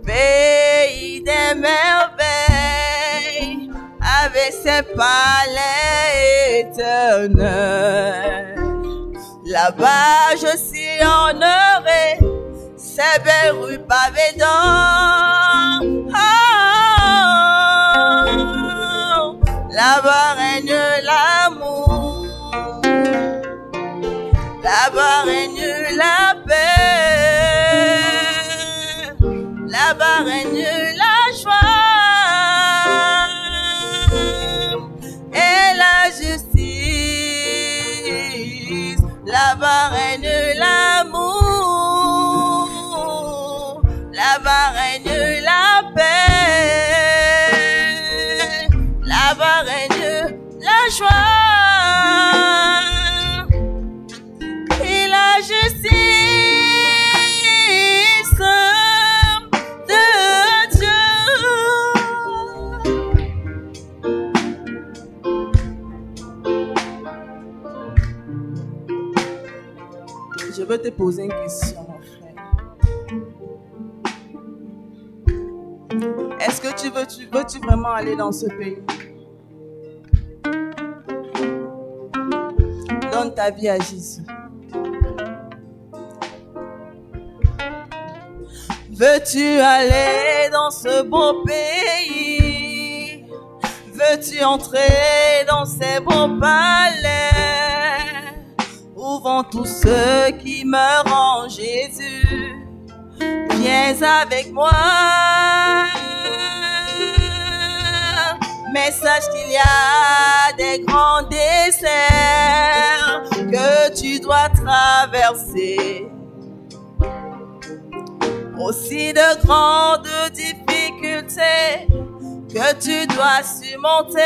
pays des merveilles avec ses palais éternels. Là-bas je sillonnerai ces belles rues pavées d'or. Là-bas règne l'amour, là-bas règne la paix, là-bas règne la joie et la justice. Là-bas règne l'amour, là-bas règne la paix, là-bas règne la joie et la justice de Dieu. Je veux te poser une question, mon frère. Est-ce que tu veux vraiment aller dans ce pays? Donne ta vie à Jésus. Veux-tu aller dans ce beau pays? Veux-tu entrer dans ces beaux palais où vont tous ceux qui meurent en Jésus? Viens avec moi, mais sache qu'il y a des grands déserts que tu dois traverser, aussi de grandes difficultés que tu dois surmonter.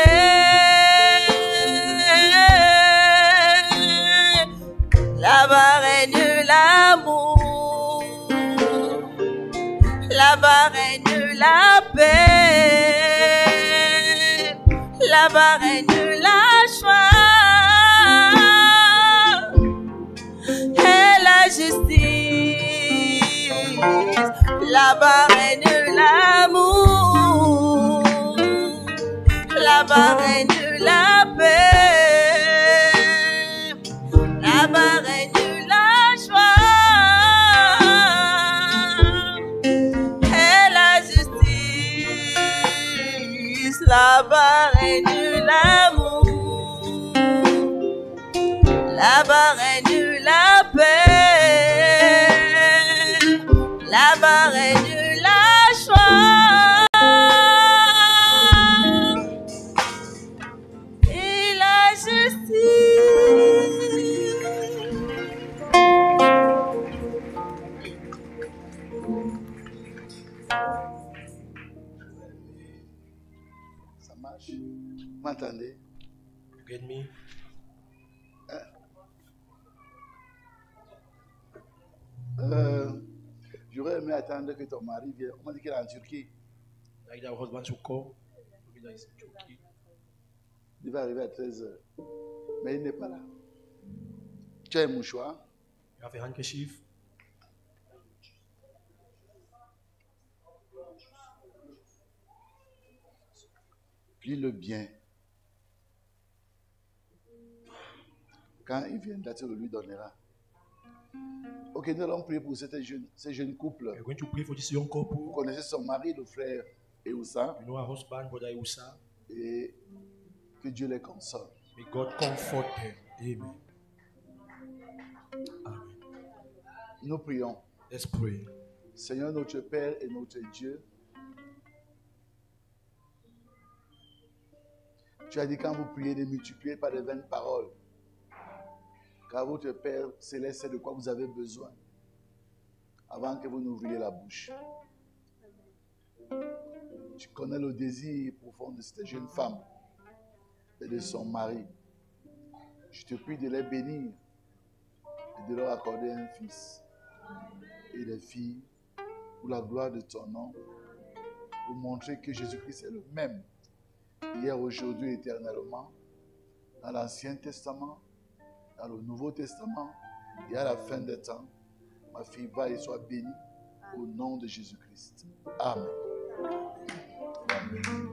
Là-bas règne l'amour, là-bas règne la paix, là-bas règne la joie et la justice. Là-bas règne l'amour, là-bas règne la paix, là-bas règne la Là-bas règne la paix, là-bas règne la joie et la justice. Ça marche? Vous m'entendez? You get me? J'aurais aimé attendre que ton mari vienne. On m'a dit qu'il est en Turquie. Like that husband to come. That is Turkey. Il va arriver à 13h. Mais il n'est pas là. Tu as un mouchoir? You have a handkerchief. Plie-le bien. Quand il viendra, tu le lui donneras. Ok, nous allons prier pour ces jeunes couples. We're going to pray for this young couple. Vous connaissez son mari, le frère Eoussa, You know her husband, brother Usa. et que Dieu les console. May God comfort them. Amen. Amen. Nous prions. Let's pray. Seigneur notre Père et notre Dieu, tu as dit quand vous priez, ne multipliez pas de vaines paroles. Car votre Père céleste sait de quoi vous avez besoin avant que vous n'ouvriez la bouche. Tu connais le désir profond de cette jeune femme et de son mari. Je te prie de les bénir et de leur accorder un fils et des filles pour la gloire de ton nom, pour montrer que Jésus-Christ est le même hier, aujourd'hui, éternellement, dans l'Ancien Testament, dans le Nouveau Testament et à la fin des temps. Ma fille va et soit bénie au nom de Jésus-Christ. Amen. Amen.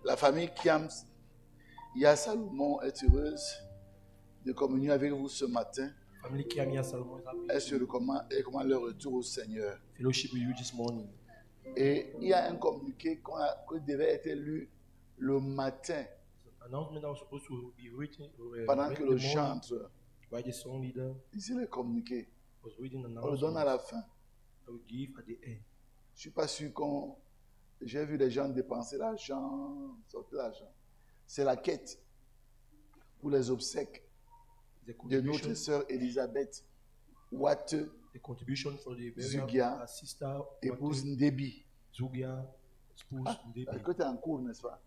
La famille Kiam Ya Salomon est heureuse de communier avec vous ce matin. Family Kiamia Salomon is happy Elle se recommande leur retour au Seigneur. fellowship with you this morning. Et il y a un communiqué qui devait être lu le matin Announcement that was supposed to be written pendant read que in le the morning chantre by the song leader disait le communiqué. was reading On le donne à announcement la fin. that we give at the end. Je ne suis pas sûr qu'on... J'ai vu des gens dépenser l'argent, sortir l'argent. C'est la quête pour les obsèques The de notre contribution, sœur Elisabeth Watt, the contribution for the Zugia, burial of our sister épouse Ndebi. Zugia, spouse Ndebi. Parce que tu es en cours, n'est-ce pas?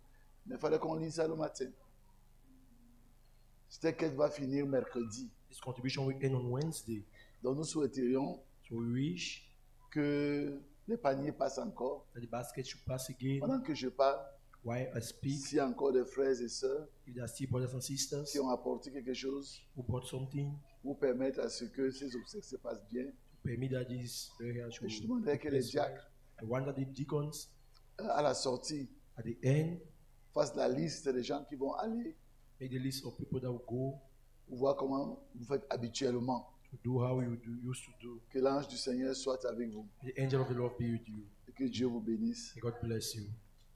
Mais il fallait qu'on lise ça le matin. Cette quête va finir mercredi. This contribution will end on Wednesday. Donc nous souhaiterions So we wish que les paniers passent encore. that the basket should pass again Pendant que je parle, while I speak. s'il y a encore des frères et sœurs If there are still brothers and sisters qui ont apporté quelque chose who brought something, pour permettre à ce que ces obsèques se passent bien, permit that this burial should je demanderais que les diacres, I want that the deacons à la sortie, at the end fassent la liste des gens qui vont aller make the list of people that will go pour voir comment vous faites habituellement. to do how you used to do. Que l'ange du Seigneur soit avec vous The angel of the Lord be with you. et que Dieu vous bénisse. May God bless you.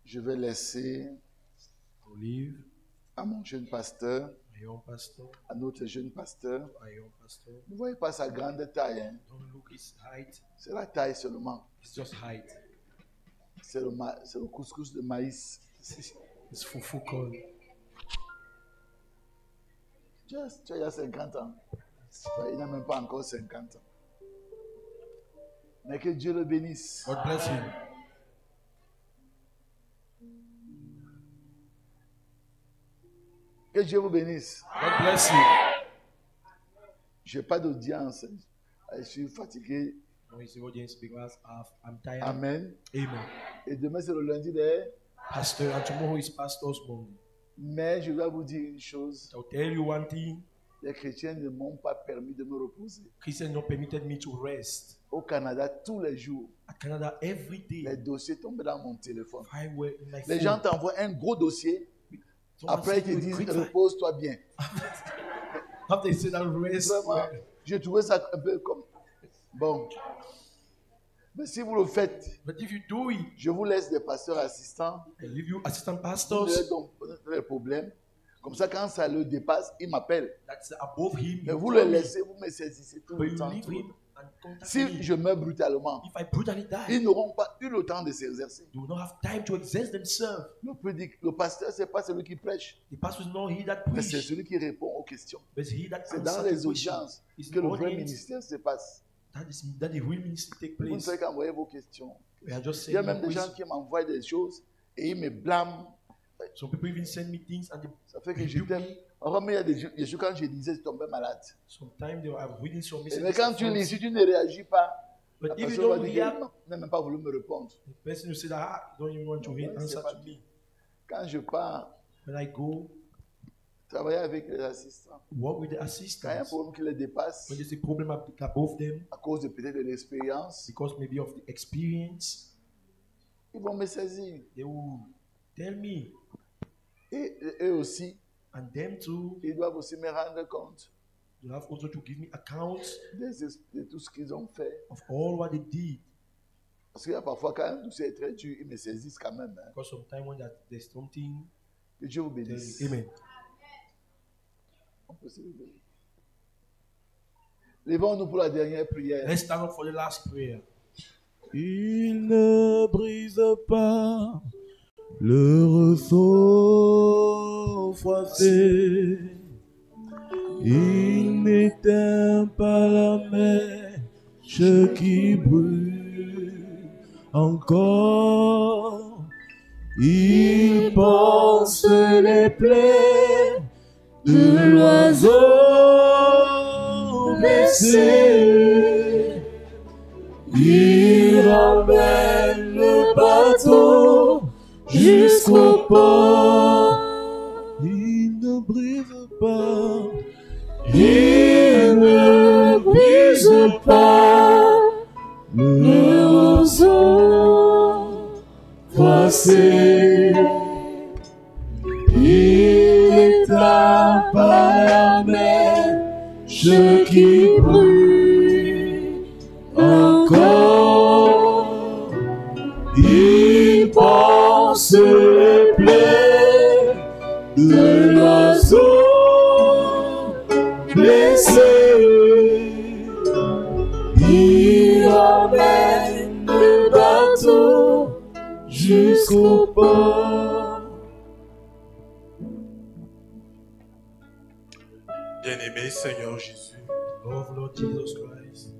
Je vais laisser To live, à mon jeune pasteur, my young pastor, à notre jeune pasteur. my young pastor. Ne voyez pas sa grande taille, hein. Don't look his height, C'est la taille seulement. it's just height. C'est le couscous de maïs. It's fufu corn. Tu as déjà 50 ans. Il n'a même pas encore 50 ans. Mais que Dieu le bénisse. God bless him. Que Dieu vous bénisse. God bless you. Je n'ai pas d'audience. Je suis fatigué. No, his audience because I'm tired. Amen. Amen. Et demain, c'est le lundi des Pastor, and tomorrow is pastor's morning. Mais je dois vous dire une chose. I'll tell you one thing. Les chrétiens ne m'ont pas permis de me reposer. Christians don't permitted me to rest. Au Canada, tous les jours, At Canada, every day, les dossiers tombent dans mon téléphone. I were in my Les phone. gens t'envoient un gros dossier. Someone Après, ils sent te you a disent, quick file. repose-toi bien. After they say that rest, Vraiment, j'ai trouvé ça un peu comme... Bon. Mais si vous le faites, but if you do it, je vous laisse des pasteurs assistants. I leave you assistant Vous pastors. leur donnez les problèmes. Comme ça, quand ça le dépasse, ils m'appellent. That's above him. Mais You vous call le me. laissez, vous me saisissez tout But le you temps. leave him and contact Si me. je meurs brutalement, If I brutally die, ils n'auront pas eu le temps de s'exercer. they will not have time to exert themselves. Le pasteur, ce n'est pas celui qui prêche, The pastor is not he that mais c'est preach, celui qui répond aux questions. but he that C'est dans answers les the question. audiences It's que le vrai audience. ministère se passe. That the real ministry take Vous ne place. savez qu'envoyer vos questions. We are just Il y a saying même des gens qui m'envoient des choses et ils me blâment. some people even send me things and they Ça fait que je t'aime. Enfin, mais il y a des jours quand je lisais, je tombais malade. sometimes they are reading some Et messages. mais quand tu lis, si tu ne réagis pas, But la if you personne va don't dire react, qu'elle n'a même pas voulu me répondre. the person will say that you don't even want to Ouais, c'est answer pas to me. Quand je pars When I go travailler avec les assistants, work with the quand il y a un assistants, problème qui les dépasse, when there's a problem above them, à cause de peut-être de l'expérience, because maybe of the experience, ils vont me saisir. they will tell me, Et eux aussi, and them too, ils doivent aussi me rendre compte they have also to give me account de tout ce qu'ils ont fait. of all what they did. Parce qu'il y a parfois, quand un dossier est très dur, ils me saisissent quand même. Hein. Because sometimes when there's something, Que Dieu vous tell me, bénisse. amen. On peut se lever. Levons-nous pour la dernière prière. Let's stand up for the last prayer. Il ne brise pas le ressaut froissé. Il n'éteint pas la mèche qui brûle encore. Il pense les plaies de l'oiseau blessé. Il ramène le bateau jusqu'au port. Il ne brise pas. Il ne brise pas le roseau froissé. Il n'éteint pas la mèche qui brûle encore. Il pense les plaies de l'oiseau blessé. Il ramène le bateau jusqu'au port. Bien-aimé Seigneur Jésus, Love, Lord Jesus Christ.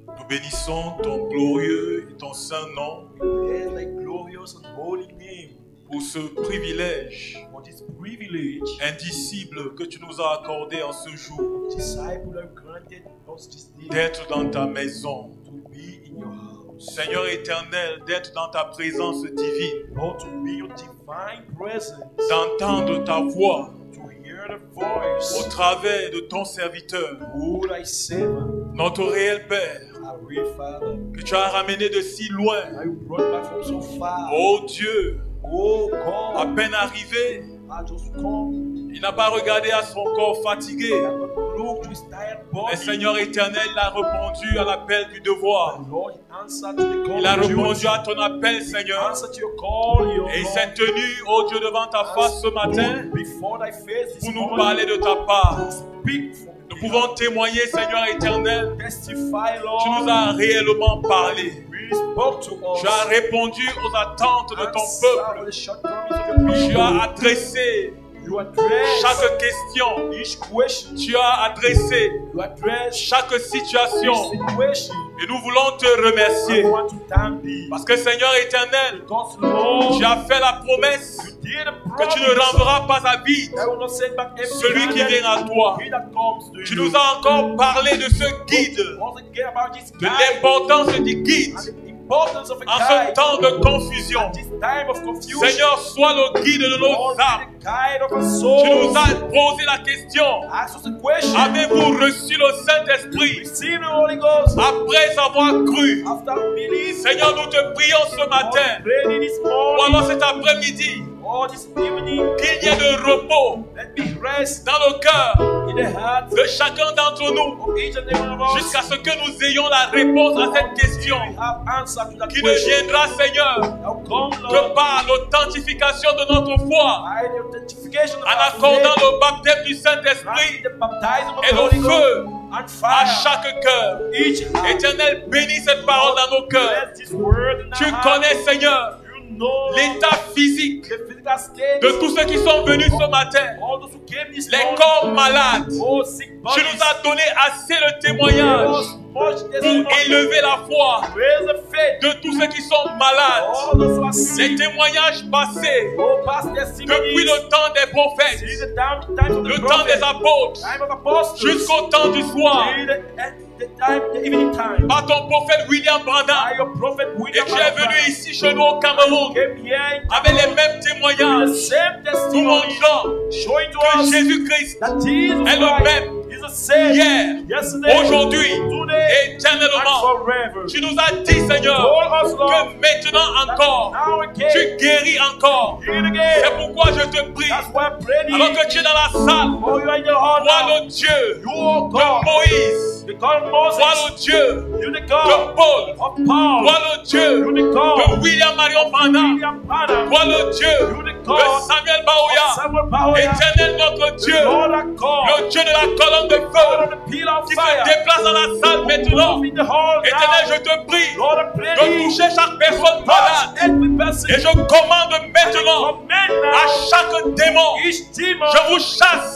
nous bénissons ton glorieux et ton saint nom Bless thy glorious and holy name pour ce privilège for this privilege. indicible que tu nous as accordé en ce jour Disciple are granted us this day d'être dans ta maison. to be in your house. Seigneur éternel, d'être dans ta présence divine, Lord, to be your divine presence, d'entendre ta voix to hear the voice au travers de ton serviteur, who thy servant, notre réel Père, our real Father, que tu as ramené de si loin. I brought back from so far. Oh Dieu, Oh à God, peine arrivé, I just come. il n'a pas regardé à son corps fatigué. I have not looked to his tired body. Mais Seigneur éternel, il a répondu à l'appel du devoir. Lord, he answered to the call Il a of répondu duty. à ton appel, He Seigneur. answered to your call, your Et il Lord. s'est tenu, oh Dieu, devant ta face ce matin Before thy face this pour nous morning, parler de ta part. speak for Nous pouvons témoigner, Seigneur éternel. testify, Lord. Tu nous as réellement parlé. We spoke to us. Tu as répondu aux attentes de ton peuple. Answer the shortcomings of your Tu people. as adressé You address chaque question. each question. Tu as adressé You address chaque situation. each situation. Et nous voulons te I remercier. want to thank thee. Parce que Seigneur éternel, Because Lord, tu as fait la promesse you did a que tu ne promise. renverras pas à vide I will not send back empty celui qui vient à toi. He that comes to Tu you. nous as encore parlé de ce guide, Once again about this de guide l'importance du guide. and the En ce temps de confusion, Seigneur, sois le guide de nos âmes. Tu nous as posé la question: avez-vous reçu le Saint-Esprit après avoir cru? Seigneur, nous te prions ce matin, ou alors cet après-midi, qu'il y ait de repos dans le cœur de chacun d'entre nous, jusqu'à ce que nous ayons la réponse à cette question, qui ne viendra, Seigneur, que par l'authentification de notre foi, en accordant le baptême du Saint-Esprit et le feu à chaque cœur. Éternel, bénis cette parole dans nos cœurs. Tu connais, Seigneur, l'état physique de tous ceux qui sont venus ce matin, les corps malades. Tu nous as donné assez de témoignages pour élever la foi de tous ceux qui sont malades. Les témoignages passés depuis le temps des prophètes, le temps des apôtres, jusqu'au temps du soir, par ton prophète William Branham. Et tu es venu ici chez nous au Cameroun avec les mêmes témoignages, nous montrant que Jésus-Christ est le même hier, aujourd'hui, éternellement. Tu nous as dit, Seigneur, que maintenant encore, tu guéris encore. C'est pourquoi je te prie, alors que tu es dans la salle, vois le Dieu de Moïse, vois le Dieu de Paul, vois le Dieu de William Marion Branham, vois le Dieu de Samuel Baoya. Éternel notre Dieu, le Dieu de la colonne de feu qui se déplace dans la salle maintenant. Éternel, je te prie de toucher chaque personne malade. Et je commande maintenant à chaque démon, je vous chasse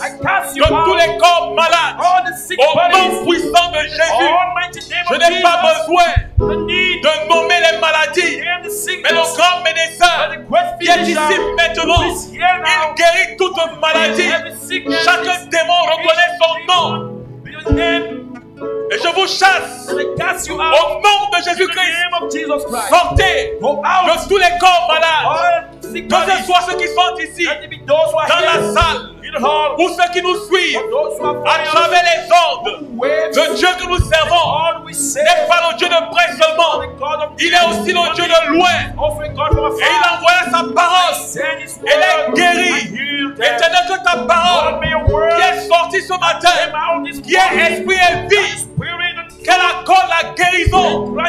de tous les corps malades au nom puissant de Jésus. Je n'ai pas besoin de nommer les maladies, mais le grand médecin qui est ici maintenant, il guérit toute maladie. Chaque démon reconnaît son nom. Et je vous chasse au nom de Jésus-Christ. Sortez de tous les corps malades, que ce soit ceux qui sont ici dans la salle ou ceux qui nous suivent à travers les ondes. Le Dieu que nous servons n'est pas le Dieu de près seulement, il est aussi le Dieu de loin. Et il a envoyé sa parole, elle est guérie. Éternel, que ta parole qui est sortie ce matin, qui est esprit et vie, qu'elle accorde la guérison à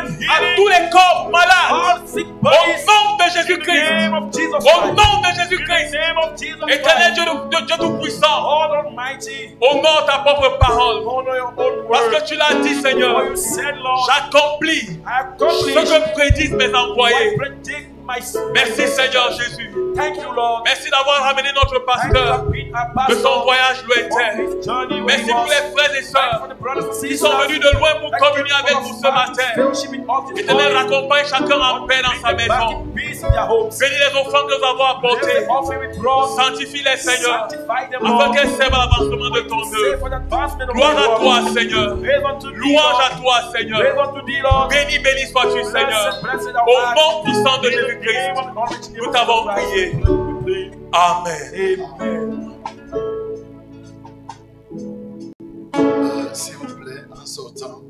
tous les corps malades. Au nom de Jésus-Christ. Au nom de Jésus-Christ. Éternel Dieu Tout-Puissant, honore ta propre parole. Parce que tu l'as dit, Seigneur, j'accomplis ce que prédisent mes envoyés. Merci Seigneur Jésus. Merci d'avoir ramené notre pasteur de son voyage lointain. Merci pour les frères et sœurs qui sont venus de loin pour communier avec nous ce matin. Éternel, raccompagne chacun en paix dans sa maison. Bénis les offrandes que nous avons apportées. Sanctifie-les, Seigneur, afin qu'elles servent à l'avancement de ton œuvre. Gloire à toi, Seigneur. Louange à toi, Seigneur. Béni sois-tu, Seigneur. Au nom puissant de Jésus-Christ, nous t'avons prié. Amen. S'il vous plaît, en sortant,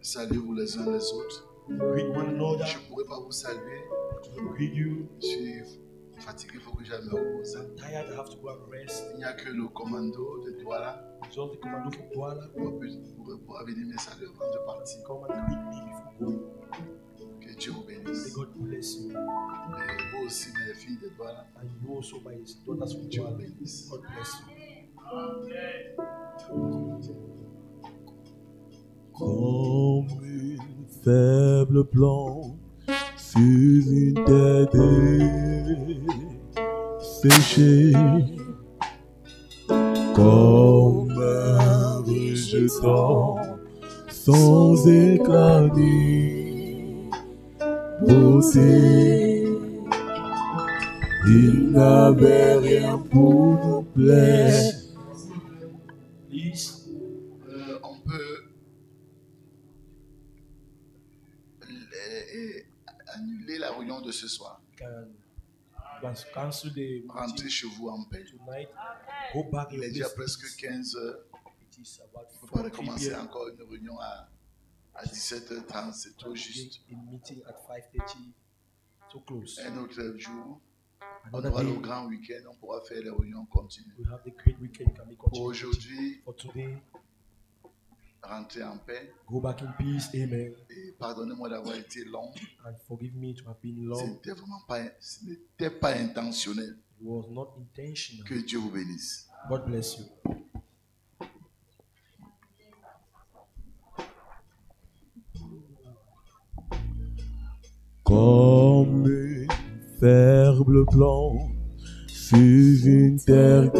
saluez-vous les uns les autres. Je ne pourrais pas vous saluer. Je suis fatigué, il faut que j'aille me reposer. Il n'y a que le commando de Douala pour venir me saluer avant de partir. Que Dieu vous bénisse. Et vous aussi, mes filles de Douala. Que Dieu vous bénisse. Comme une faible plante sur une terre desséchée, comme un rejetant sans éclat ni beauté, il n'avait rien pour nous plaire. On peut ce soir. Cancel the Rentrez chez vous en paix. tonight. Go back in Il est your déjà place. presque 15 heures. It is about Il faut pas 4 recommencer p.m. encore une réunion à 17h30. C'est trop juste. In meeting at 5:30. So close. Un autre jour, on Another aura day, le grand week-end. On pourra faire les réunions continues. we have the great weekend. Can we Pour continue? aujourd'hui, For today, rentrez en paix. go back in peace. Amen. Et pardonnez-moi d'avoir été long. And forgive me to have been long. Ce n'était pas intentionnel. It was not intentional. Que Dieu vous bénisse. God bless you. Comme une ferme plante sur une terre